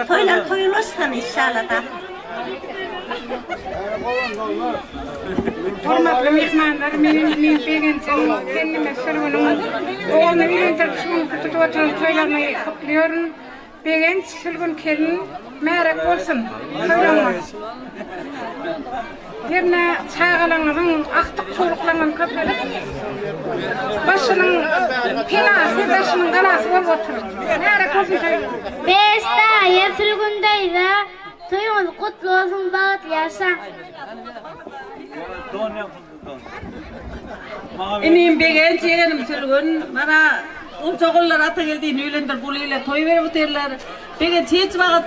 toylar toyulursun inşallah da. Hormatly mehmanlar, menin begençim, kendime sürgünüm, oğlunu üylendirip şunu kutup oturan toylarını kutluyorum. Begenç sürgün kelin merak olsun. Yerine çağılanların, aktık çoluklarının köpelip başının penası, başının kanası olup oturur. Merak olsun toylar. 5 daye sürgündeydi. Toyumuz kutlu olsun, bağıtlı yaşa. Enim begenç yeğenim sürgün, bana Ulçoğullar ata geldiğini üylendir buluyla toy verip oturlar. Begenç hiç vakit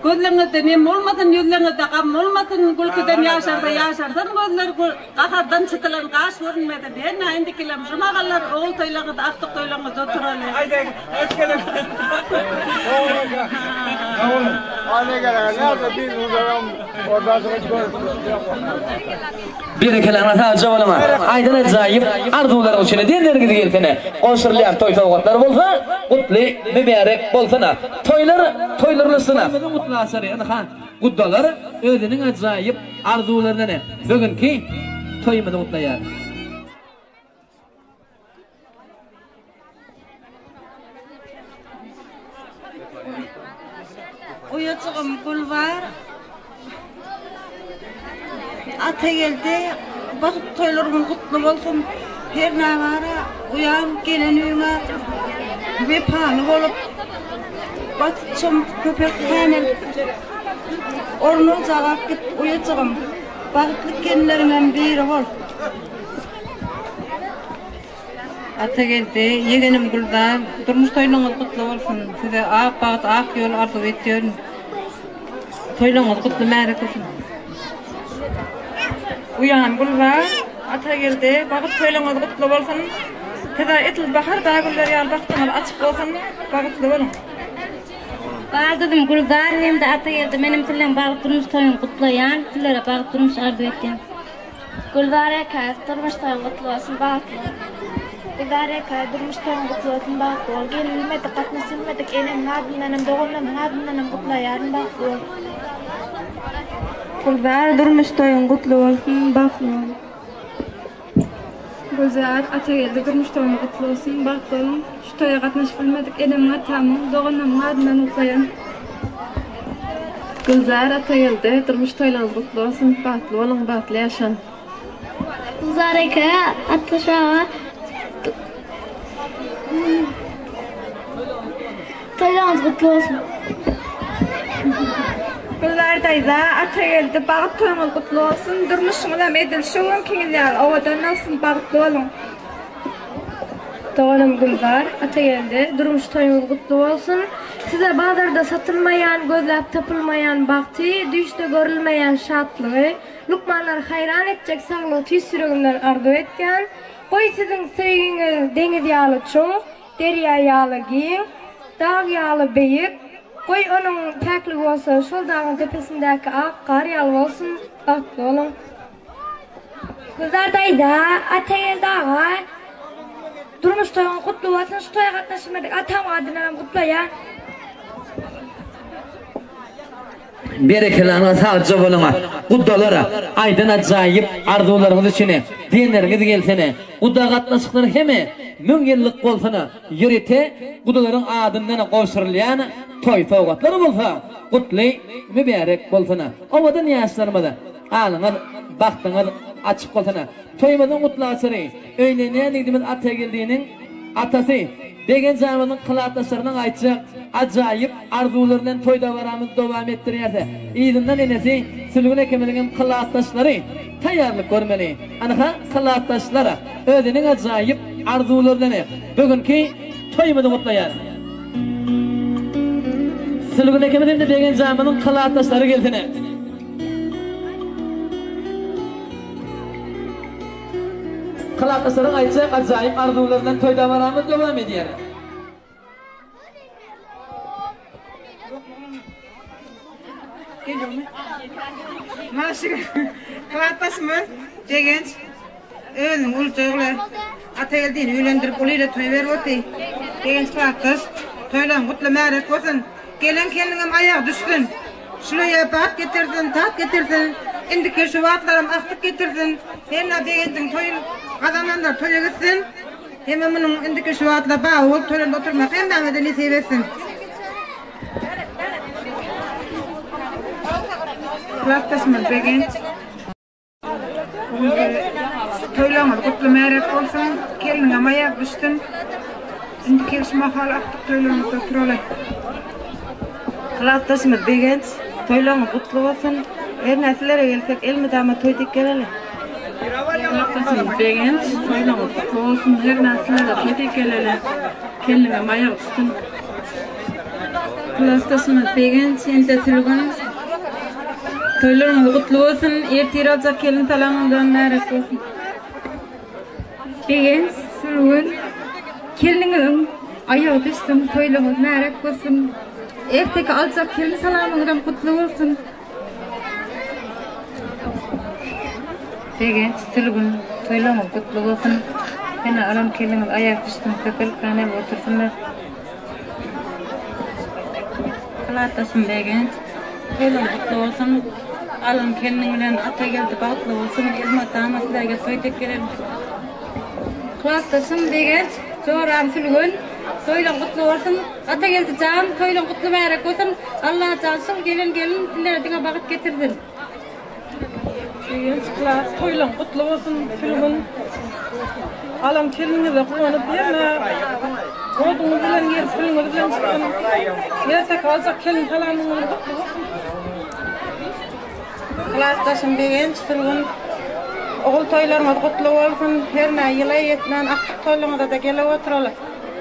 gözlerinde nem olmadın, yüzlerinde kam olmadın, gülküden yaşardan gözler kahardan çıtılan kaş görünmedi. Ben indikilerim, şuna kallar oğul toylarında, aktık toylarında oturarlar. Haydi, hoş gelin. Anne gelen, nerede biz uzayalım, oradan sonra çıkıyoruz. Berekeler ata olama aydın acayip arzuların içine diyenleriniz gelsene koşurlayan toy soğukları bolsa kutlu mübarek bolsana toylarlısına mutlu asarı yani han kutdalar özünün acayip arzularına ne bugünkü toyumuzu kutlayar. Uyutuğum gül var. Ata geldi. Bakıp toylarımın kutlu olsun. Her ne var uyan gelen uyuma. Ve pahalı olup batışım köpek panel. Ornu cevap git uyutuğum. Bakıtlık genlerinden biri ol. Ata geldi, yeğenim Güldan, durmuş toyluğunuz kutlu olsun. Size ak bağıt, ak yol arzu ediyorum. Toyluğunuz kutlu merak olsun. Uyan Güldan, ata geldi, bakıt toyluğunuz kutlu olsun. Size etil bahar dağılır yal baktığınız açık olsun, bakıtlı olun. Bağırdım Güldan, hem de ata geldi, benim tülüm bağıt durmuş toyun kutlayan, tüllere bağıt durmuş arzu etken. Güldan'a kayıt, durmuş toyun kutlu olsun, bağıtlı. İdare kay durmuş toyun kutlu olsun, bağıtlı ol. Gelmedik, katmasılmadık, elim nadınlanım, doğumlanım, nadınlanım kutlayarım, bağıtlı ol. Güldan, durmuş toyun kutlu olsun, bağıtlı ol. Gülzar, ata geldi, durmuş toyun kutlu olsun, bağıtlı olun. Şu toya katmış bilmedik, elim atamım, doğumlanım, nadınlanım kutlayarım. Gülzar Atayıl'da durmuş toylan kutlu olsun, batlı olun, batlı yaşan. Gülzar eke atlaşağa toylan kutlu olsun. Gülzar teyze Atayıl'da bağıt toylan kutlu olsun, durmuşuna medil şuun kengilyer, ovadan olsun, batlı olun. Doğanım Gülzar Atayıl'da durmuş toylan kutlu olsun. Size bazarda satılmayan, gözlep tapılmayan baktı, düşte görülmeyen şatlığı, lukmanlar hayran edecek sağlığı tüy sürüğünden arzu etken, koy sizin sevginiz deniz yağlı çoğ, derya yağlı giyin, dağ yağlı beyik, koy onun pekli olsa, şol dağın tepesindeki ak, kar yağlı olsun, baklı olun. Gülzar dayda, Atayıl dağa, durmuş toyun kutlu olsun, şu toya katlaşmadık, atam adına kutlayan. Berekelerine sağlıkça bulunma. Kuddalara, aydın acayip arzularınız içine, dinleriniz gelsene. Kudda katlaşıkları heme, müngillik olsana, yürüte, kuddaların adından koşurlayan, toy soğukatları bulsa, kutlu, mübarek bolsana. Ovadan yaşlarımada, alınır, baktınır, açık olsana. Toymadın kutlu açırı, öyle ne dediğimiz ata geldiğinin atası, Degen zamanın kılaatlaşlarından aytacak acayip arzularından toyda varamız devam ettiriyse iyidinden enesi sülgün ekemeliğin kılaatlaşları tayarlık görmeli. Anaka kılaatlaşlara ödenin acayip arzularından bugünkü toyumuzu kutlayar. Sülgün ekemeliğin de degen zamanın kılaatlaşları geltine. Kılaatlaşların aytacak acayip arzularından toyda varamız devam ediyor. Maşık kılaatlaşma degenç özün ulçoğlu Atayıl'din üylendirip uluyla toy verip otu degenç kılaatlaş toylan kutlu mərek olsun gelen kendine ayak düşsün şuraya bat getirsin tat getirsin indiki şu vatlarım aktık getirsin henna degencin toyun kazananlar toya gitsin hemen bunun indiki şu vatla bağı olup toyunda oturmak hem de ne seversin kılaatlaşma degenç toylamadı kutlu mərek olsun kendine ayak düşsün indiki şu mahal aktık toylamada oturalım Kılaatlaşma degenç toylama kutlu olsun. Her nesillere gelsek el midama toyduk gelelim. Kılaatlaşma degenç toylama kutlu olsun. Her nesillere toyduk gelelim. Kendine maya tutsun. Kılaatlaşma degenç ente sülgün toylama kutlu olsun. Ertir alacak kelin talamından mərek olsun. Degenç sülgün kelinin ayağı düşsün toylama mərek olsun. Erteki alacak kelin salamından kutlu olsun. Degenç sülgün toylama kutlu olsun. Bana aram kelinin ayak düşsün köpel kanep otursunlar. Kılaatlaşma degenç toylama kutlu olsun. Alam kelinin ata geldi baklı olsun. Elma damaslarga soyduk gelelim. Kılaatlaşma degenç çoğuram sülgün toylan kutlu olsun. Ata geldi can toylan kutlu mərek olsun. Allah cansın gelin dillerine bakıp getirdin. Toylan kutlu olsun sülgün. Alam kelinize kullanıp yerine kodunu bilen yer sülgünü bilen çıkan. Yersek alacak kelin kalanını kutlu olsun. Kılaatlaşma degenç sülgün oğul toylarımız kutlu olsun. Her ne yıla yetmen aktık toylarımıza da gele oturalım.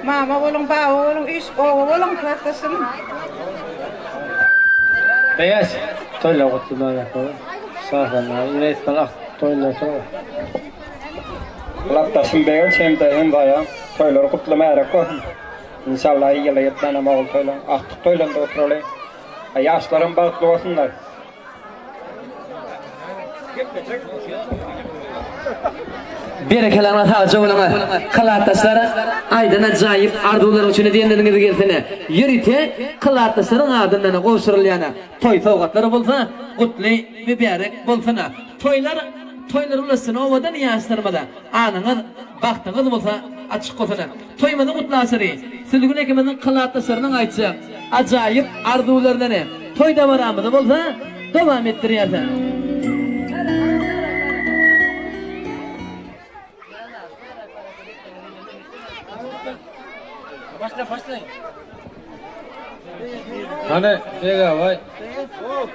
Mama oğlum, ba oğlum, iş oğlum kılaatlaşın. Beyaz toyla kutlu mərek olsun. Sağlanlar, yine etmen toylar sonra. Kılaatlaşma degenç hem bayağı toylar kutlu mərek olsun. İnşallah yıla yetmen ama oğul toylar aktık toylarında oturalım. Yaşlarım bağıtlı olsunlar. Berekelerine sağlıkça bulunma. Kılaatlaşlara aydın acayip arzular için diyenleriniz gelsene. Yürüte kılaatlaşların adından koşurulayana. Toy soğukatları bulsa, kutlu mübarek bulsana. Toylar ulaşsın ovadan yaşlarımada. Anınız, baktınız bulsa açık olsana. Toymadan kutlu asırı. Sülgün ekimizin kılaatlaşlarının aytacak acayip arzularını toyda varamızda bolsa devam ettirýärler. Başlayın. Hani dega vay.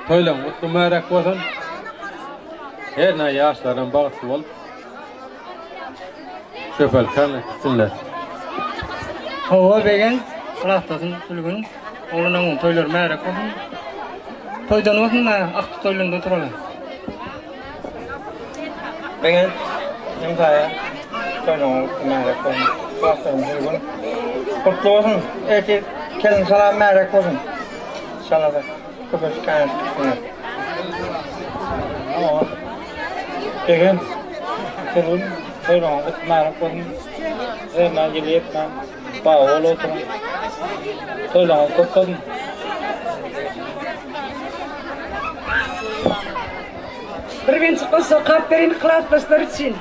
Toylan mutlu merak bolsun. Her ne yaşlardan bağıtlı ol. Şöpel kanlı gitsinler. Hava begen qılaqtasın sülgün. Oğlunan toylar merak bolsun. Toydan olsun da aqtı toylanda oturalar. Begen hem kaya toylan merak bolsun. Qılaqtasın sülgün. Kutlu olsun. Erkek kelin salam merak bolsun. İnşallah da köpüş kanlı gitsinler. Ama begen sülgün toylan merak bolsun. Ben gelip ben bağlı oturum. Toylan kutladım. Bir çıkılsa kapterin kılatmaslar için.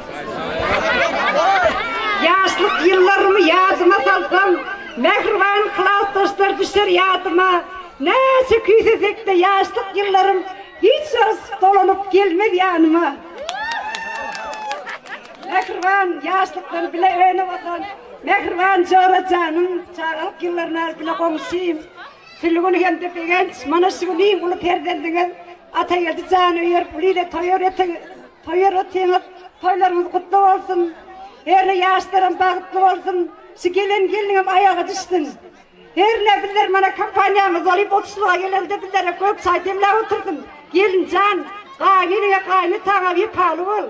Yaşlık yıllarımı yadıma salsam, mehriban kılatmaslar düşer yadıma. Neyse küysesek de yaşlık yıllarım hiç dolanıp gelmedi yanıma. Mehriban yaşlıktan bile öğüne bakan, mehriban çoğra canım, çağalık yıllarına bile komşuyum. Sülgünü hem de begenç, bana sülgüneyim ulu perdendiniz. Ata geldi canı yer, buliyle toyur ötüyünüz, toylarımız kutlu olsun. Her ne yaşlarım bağıtlı olsun, şu gelin ayağa düştün. Her ne bilir bana kampanyamız olup 30'luğa gelildi bilere kök saytemle oturdun. Gelin can, kaynı tana bir pahalı ol.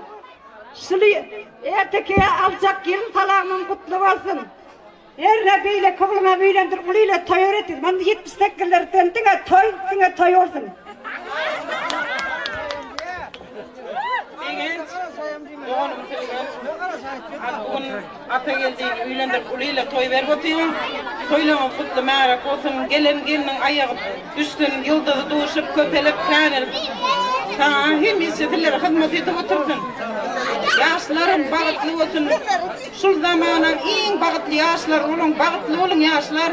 Şunu ertekiye alacak gelin talağımın kutlu olsun. Her ne böyle kıvılma böylendir, buliyle toyur ötüyünüz. Ben de 78'leri döndüğüne toy olsun. Ata geldiğin üylendir uliyle toy ver batıyım. Toylama kutlu merak olsun. Gelinin ayağı düştün, yıldızı doğuşup köpelip kanır. Hem hissedirler hizmet edip oturdun. Yaşlarım bağıtlı olsun. Şul zamanın en bağıtlı yaşlar olun, bağıtlı olun yaşlar.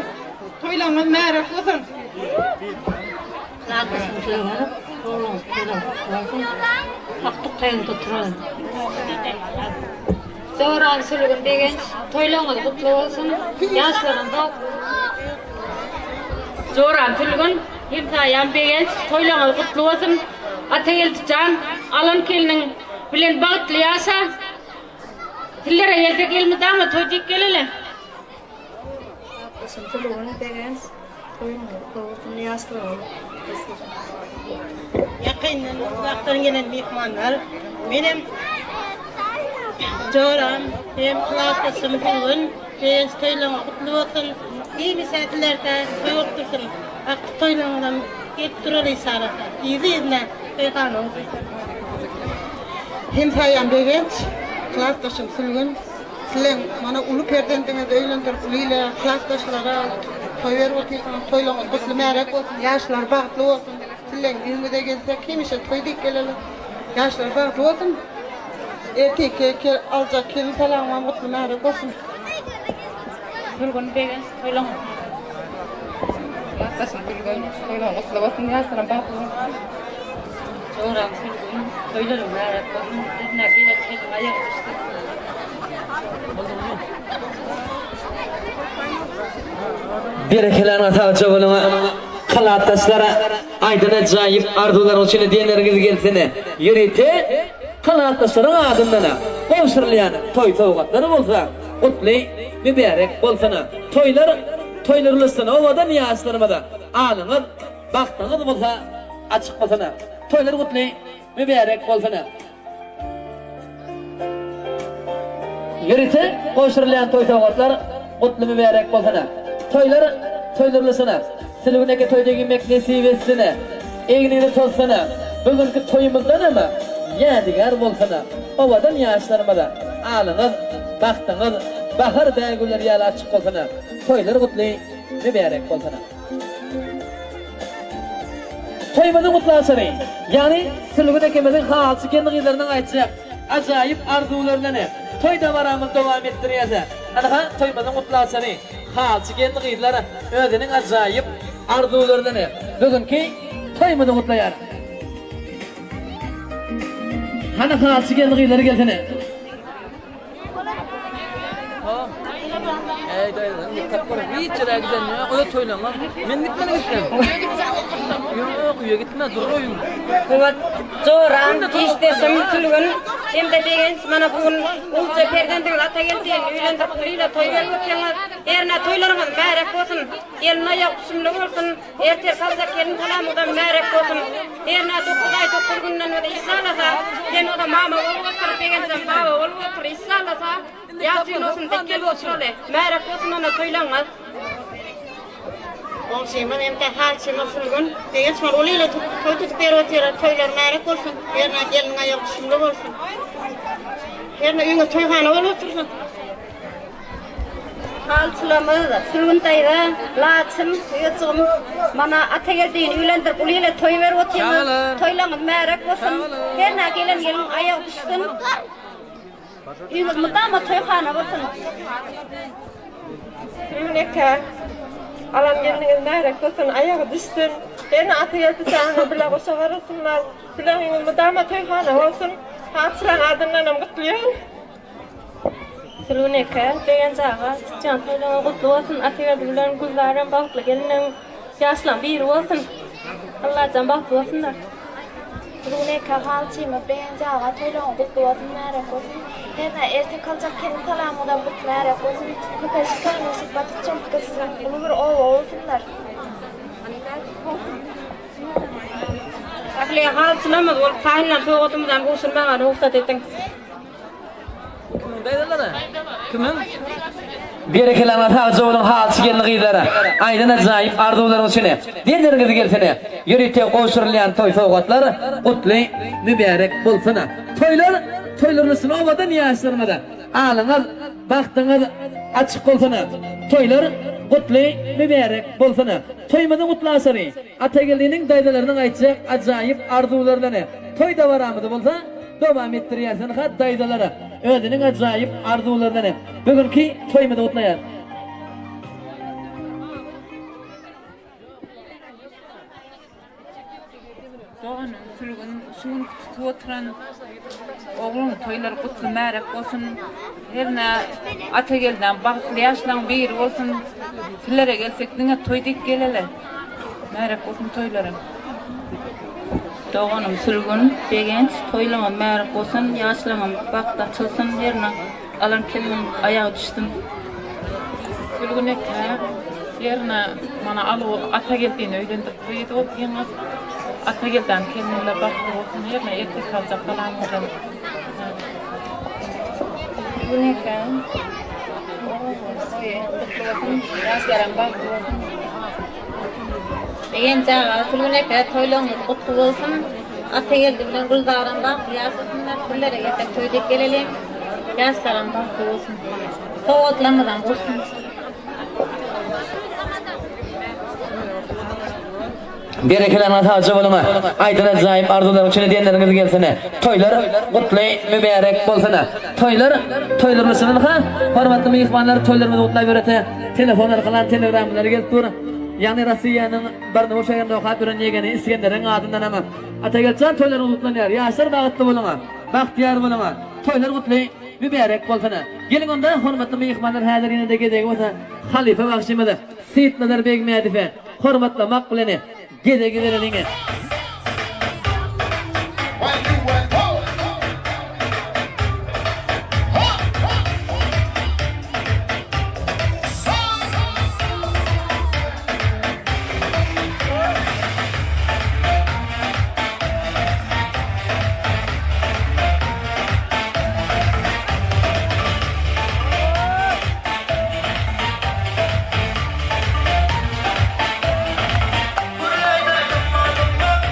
Toylama merak olsun. Nakısın kıymanıp, oğlum kıymanıp, haktık kayın tuturalım. Zoran sülgün degen, toylağınız kutlu olsun, yaşların da. Zoran sülgün, himsayan degen, toylağınız kutlu olsun, atayel tutan, alan kelinin bilen bağıtlı yaşa. Tillere yeldek elimiz ama toycuk gelele. Nakısın sülgün degen, toylağınız kutlu olsun, yaşların. Yakından uzaktan gelen mehmanlar benim Joram hem kılatasım bugün ben toylama kutlu olsun iyi misafitlerde toy otursun aklı toylamadan gelip duralım sana izleyenler peygamber Hem sayam begenç kılatasım sülgün silen bana ulu perdendiniz öylendir uliyle kılataslara toy ver otuysan toylama kutlu merak olsun yaşlar bağıtlı olsun silen düğümüde gelsek kim işe toy dik gelelim yaşlar bağıtlı olsun erkek alacak kelin falan mutlu merak olsun. Sülgün degen toylama. Yaktasın sülgün toylama kutlu olsun yaşlarım bağıtlı olsun. Zoran sülgün toylarım merak olsun. Dedine gelip kelin ayağı düştü. Berekelerini ataçı bulunma. Kılataslara aydın acayip arzular uçunu diyenleriniz gelsene. Yürüte kılatasların adındana. Komşurlayan toy soğukatları bolsa. Kutlu mübarek bolsana. Toylarlısına ovada niyazlarıma anınız baktınız bolsa açık bolsana. Toylar kutlu mübarek bolsana. Yürüte komşurlayan toy soğukatlar kutlu mübarek bolsana. Toylarlısına. Silivneke toyda girmek nesip etsene. Eğnini tozsana. Bugünkü toyumuzdan ama yadigar bolsana. Ovadan yaşlarıma da alınız, baktınız, bahar dägüller ýaly açyk bolsana. Toylar gutly, mübarek bolsana. Toymazı kutlasany. Yani Silivnekemizin halçy kendileriniň aýtjak ajaýyp arzuwlaryny toyda baramyz dowam etdirýärler. Ana toymazı kutlasany. Halçy kendileri özüniň ajaýyp arzulardan bugünkü toymada kutlayar. Hani halçı geldiğileri gelsene. Hiç çare güzel ya. O da toylanlar. Men gitmene gittim. Yok, uya gitme, dur oyun. Evet, zoran işte samimtülüğün hem de degen mana bugün ulça perdendiğin ata geldiğin üylendirip biriyle toy verip ötkenler erine toylarımız mərek olsun, eline ayak usulü olsun, erter kalsa kelin kalamıdan mərek olsun, erine 9 ay 9 günden öde issalasa, sen o da mama olup otur, degensen baba olup otur issalasa, yasin olsun, tekkel olsun öyle, mərek olsun ona toylanmaz. Onseman hem de halçın olsun, degen sonra oluyla toy tutup berotera toylar mərek olsun, erine gelin ayak usulü olsun. Erine üyüne toyhana olup otursun. Halçılamız da sürüntayda laçım, yıçım, mana ata geldiğin üylendirip uluyla toy verip otursun, toylanız mərek olsun, erine gelin ayak usulü. Üyünüz mıdama toyhana olsun. Sürüneke. Alan geliniz mərek olsun, ayağı düşsün. Erine ata geldi sana bile koşa varasınlar. Bilağınız mıdama toyhana olsun. Halçılan adından mutluyum. Sürüneke, degen zaga, can toylanan kutlu olsun. Ata geldiğilerin kuzlardan baktlı gelinin yaşlan bir olsun. Allah'tan baktlı olsunlar. Sürüneke, halçıyma degen zaga, toylanan kutlu olsun, mərek olsun. Erine erten kalacak kelin kalamıdan kutlu mərek olsun. Köpeşi kalmışız, batık çompukası. Bunu bir ova olsunlar. Akli halçılamaz, olup kahinler toğutumuzdan boşulmağa ruhsat ettin. Kimin daydaları? Kimin? Bir kelime sadece onun halçı geldiğileri. Aynen acayip arzuların içine. Diğerleriniz gelsene. Yürüte koşurlayan toy soğukatlar kutlu mübarek bulsana. Toyların sınavada niye açtırmadı? Ağlınız, baktınız açık olsana. Toylar kutlu mübarek bulsana. Toymadan kutlu asarı. Ata geldiğinin daydalarının aytacak acayip arzularını. Toy da var amıdı bulsa devam ettiriyersin ha daydaları. Özünün acayip arzularını. Bugünkü toymada kutlayar. Doğanın sülgün şun tutup oturan oğlum toylar kutlu mərek olsun. Herine ata gelden bakıtlı yaşlan bir olsun. Sizlere gelsek dine toy dik gelele. Mərek olsun toylarım. Doğanım sülgün degenç toylama mərek olsun. Yaşlanım bakıt açılsın. Herine alan kelinin ayağı düştüm. Sülgün eke. Yerine mana alı ata geldiğini öğrendik. Buydu o yalnız ata gelden kendine baklı olsun. Yerine erkek kalacak falan oradan. Bu ne kan? Yaşlaran baklı olsun. Degen zaga, sürüneke toylağınız kutlu olsun. Ata geldiğinden kızlardan baklı yaşasınlar. Kullere getek toyduk gelelim. Yaşlaran baklı olsun. Soğutlamadan olsun. Berekelerine sadece bulunma. Aydın acayip arzuların içine diyenleriniz gelsene. Toylar kutlu mübarek bolsana. Toylarımızın ha? Hormatlı mehmanlar toylarımızı kutlayıp öğrete. Telefonlar kalan telegramları gelip dur. Yani Rusya'nın barını boşayanda okat duran yegeni İskender'in adından ama. Ata gelsen toylarını kutlanıyor. Yaşlar bağıtlı bulunma. Bahtiyar bulunma. Toylar kutlu mübarek bolsana. Gelin onda hormatlı mehmanlar hazır yine de gedek olsa. Halife bakşımıdır. Seyit Nazar Bey Medife. Hormatlı makbuleni. Gide gidereline. Buraya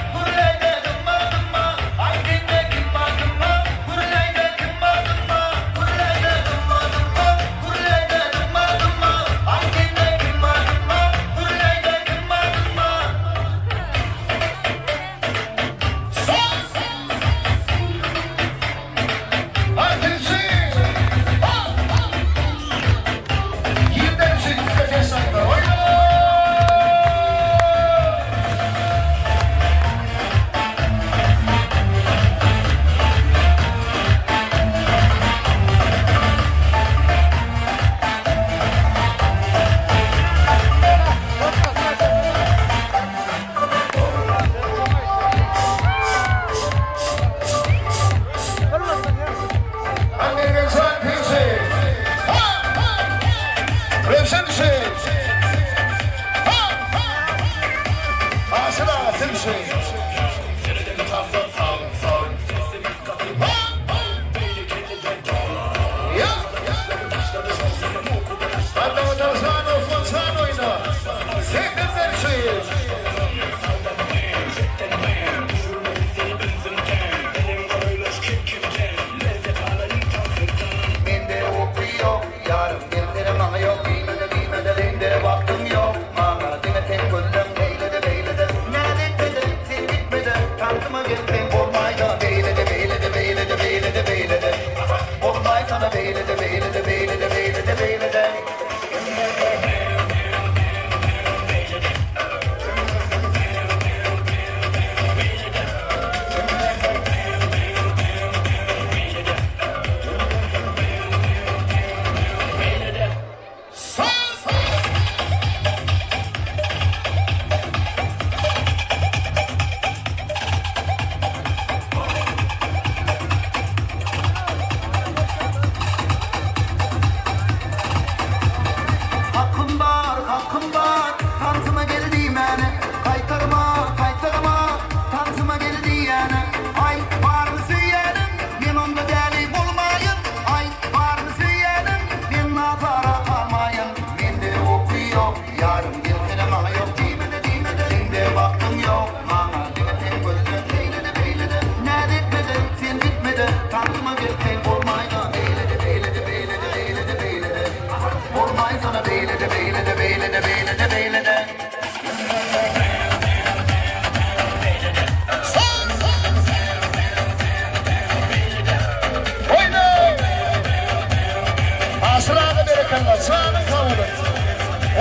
Asrağı berekallah, sağlık kavulun.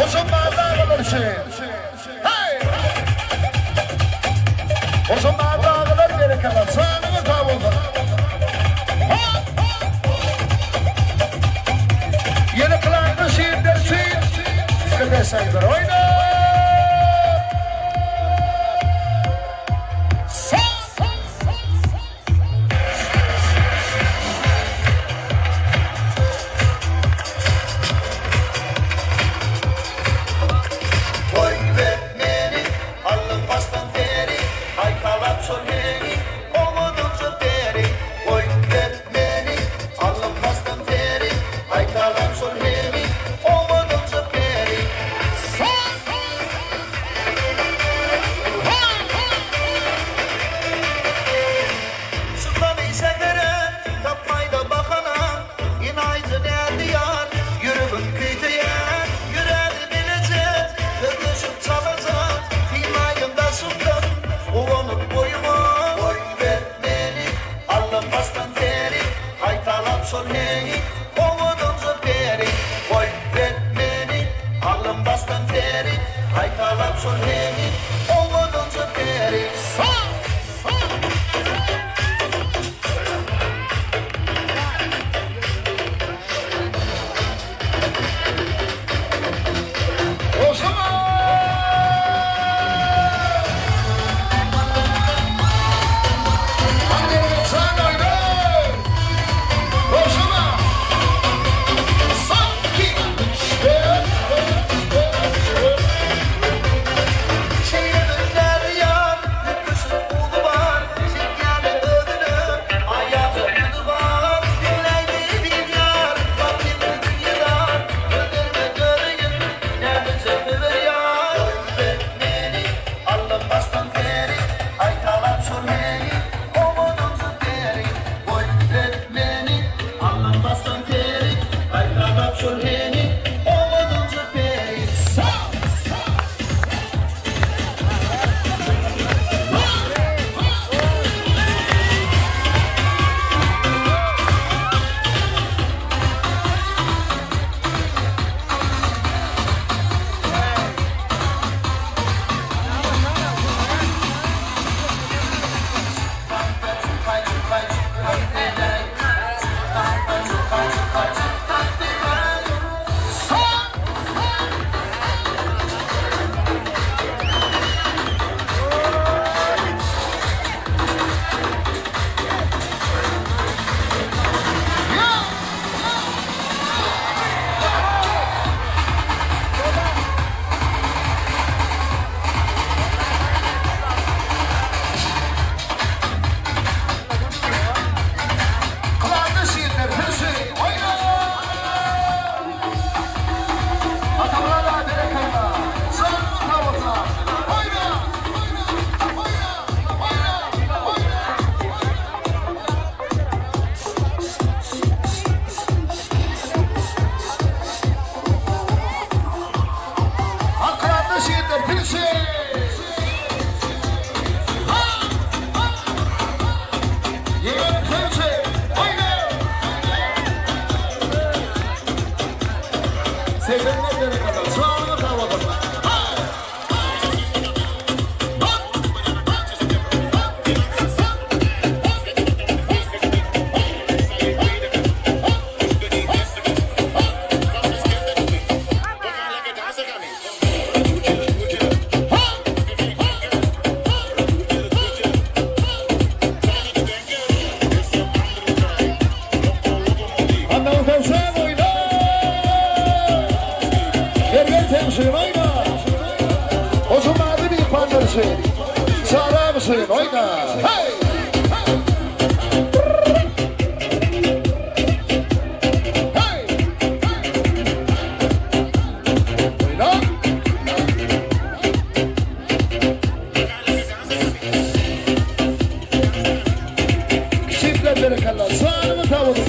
Uzun bardağı olur şey. Hey! Uzun bardağı berekallah, sağlık kavulun. Yeni kılağını şiir dersin. Sıkıntı sayılır, oyna!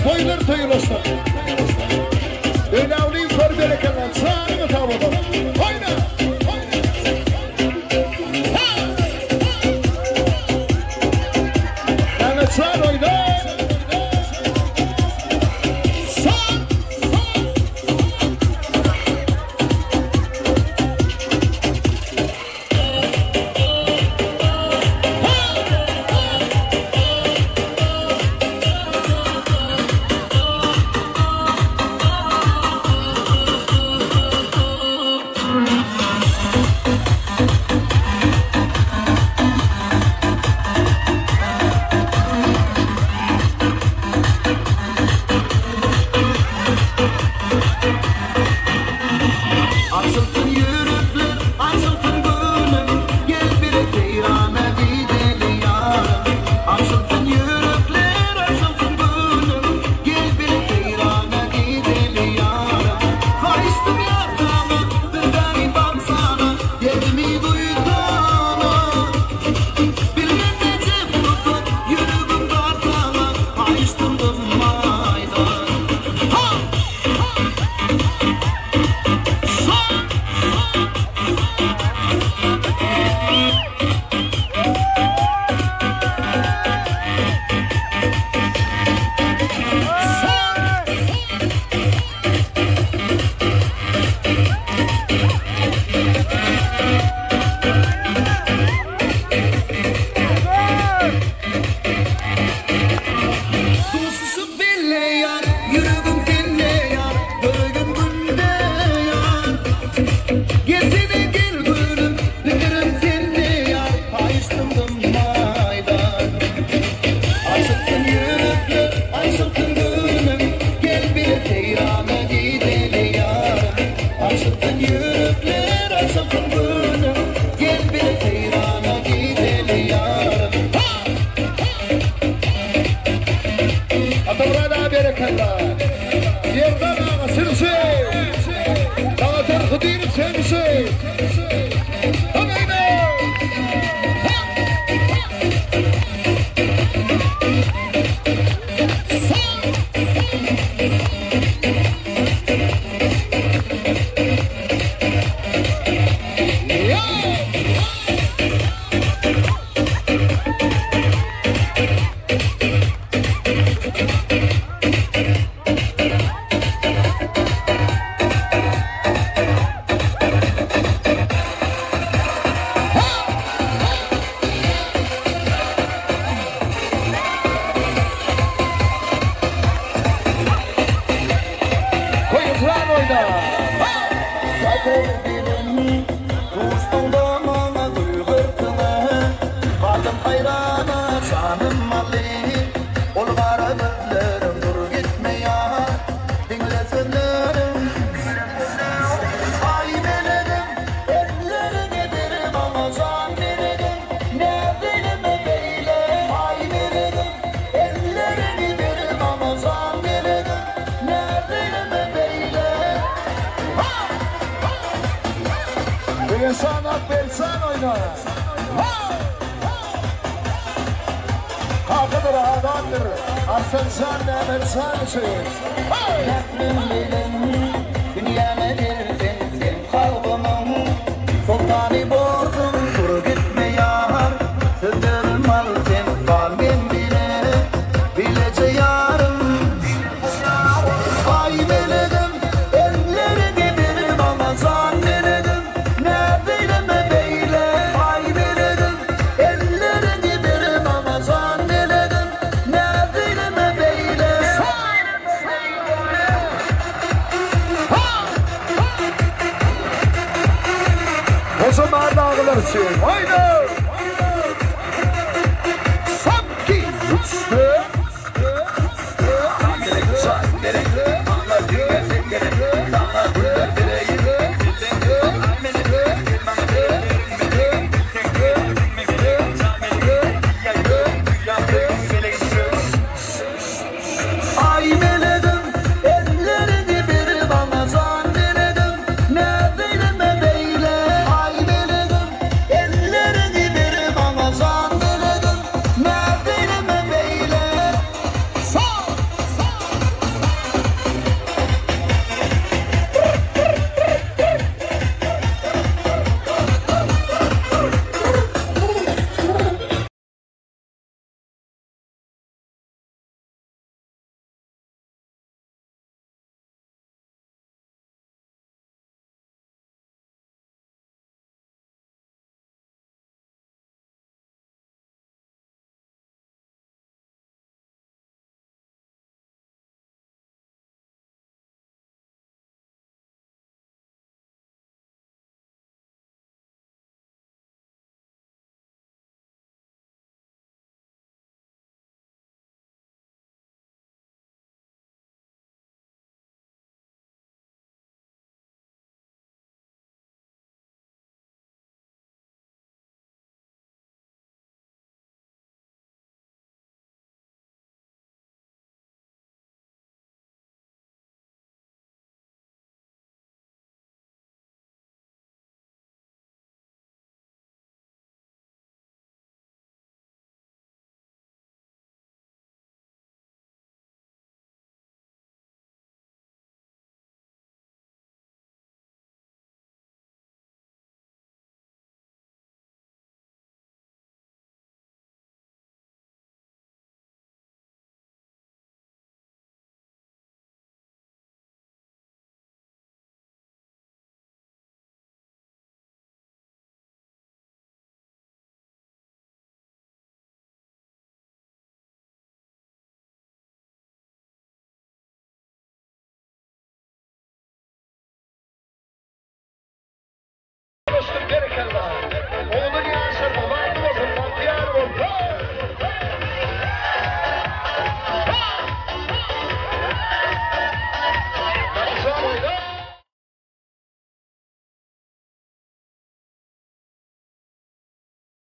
Toylar toyulasın. Önavliyin kör berekeler, sağını tavladan. Yerden ağasırsın. Dağıtır kudirim sensin. Amayna. Sanat versen oynar. Hakkıdır, adandır. Asıl sen ne versensin. Nefrim bilin, dünyama verirsin sen kalbımın. Sultanı bordum, dur gitme yar. Sığdırım al sen kalbim bile. Bilece yarım. Ay meledim, elleri giderim ama zannederim. O zaman dağılırsın. Haydi! Sanki uçtu. Ay meledim, ellerini bir bana zannederim. Neredeyim beyle? Ay meledim, ellerini bir bana zannederim. Neredeyim beyle? Sağ! Gereken var.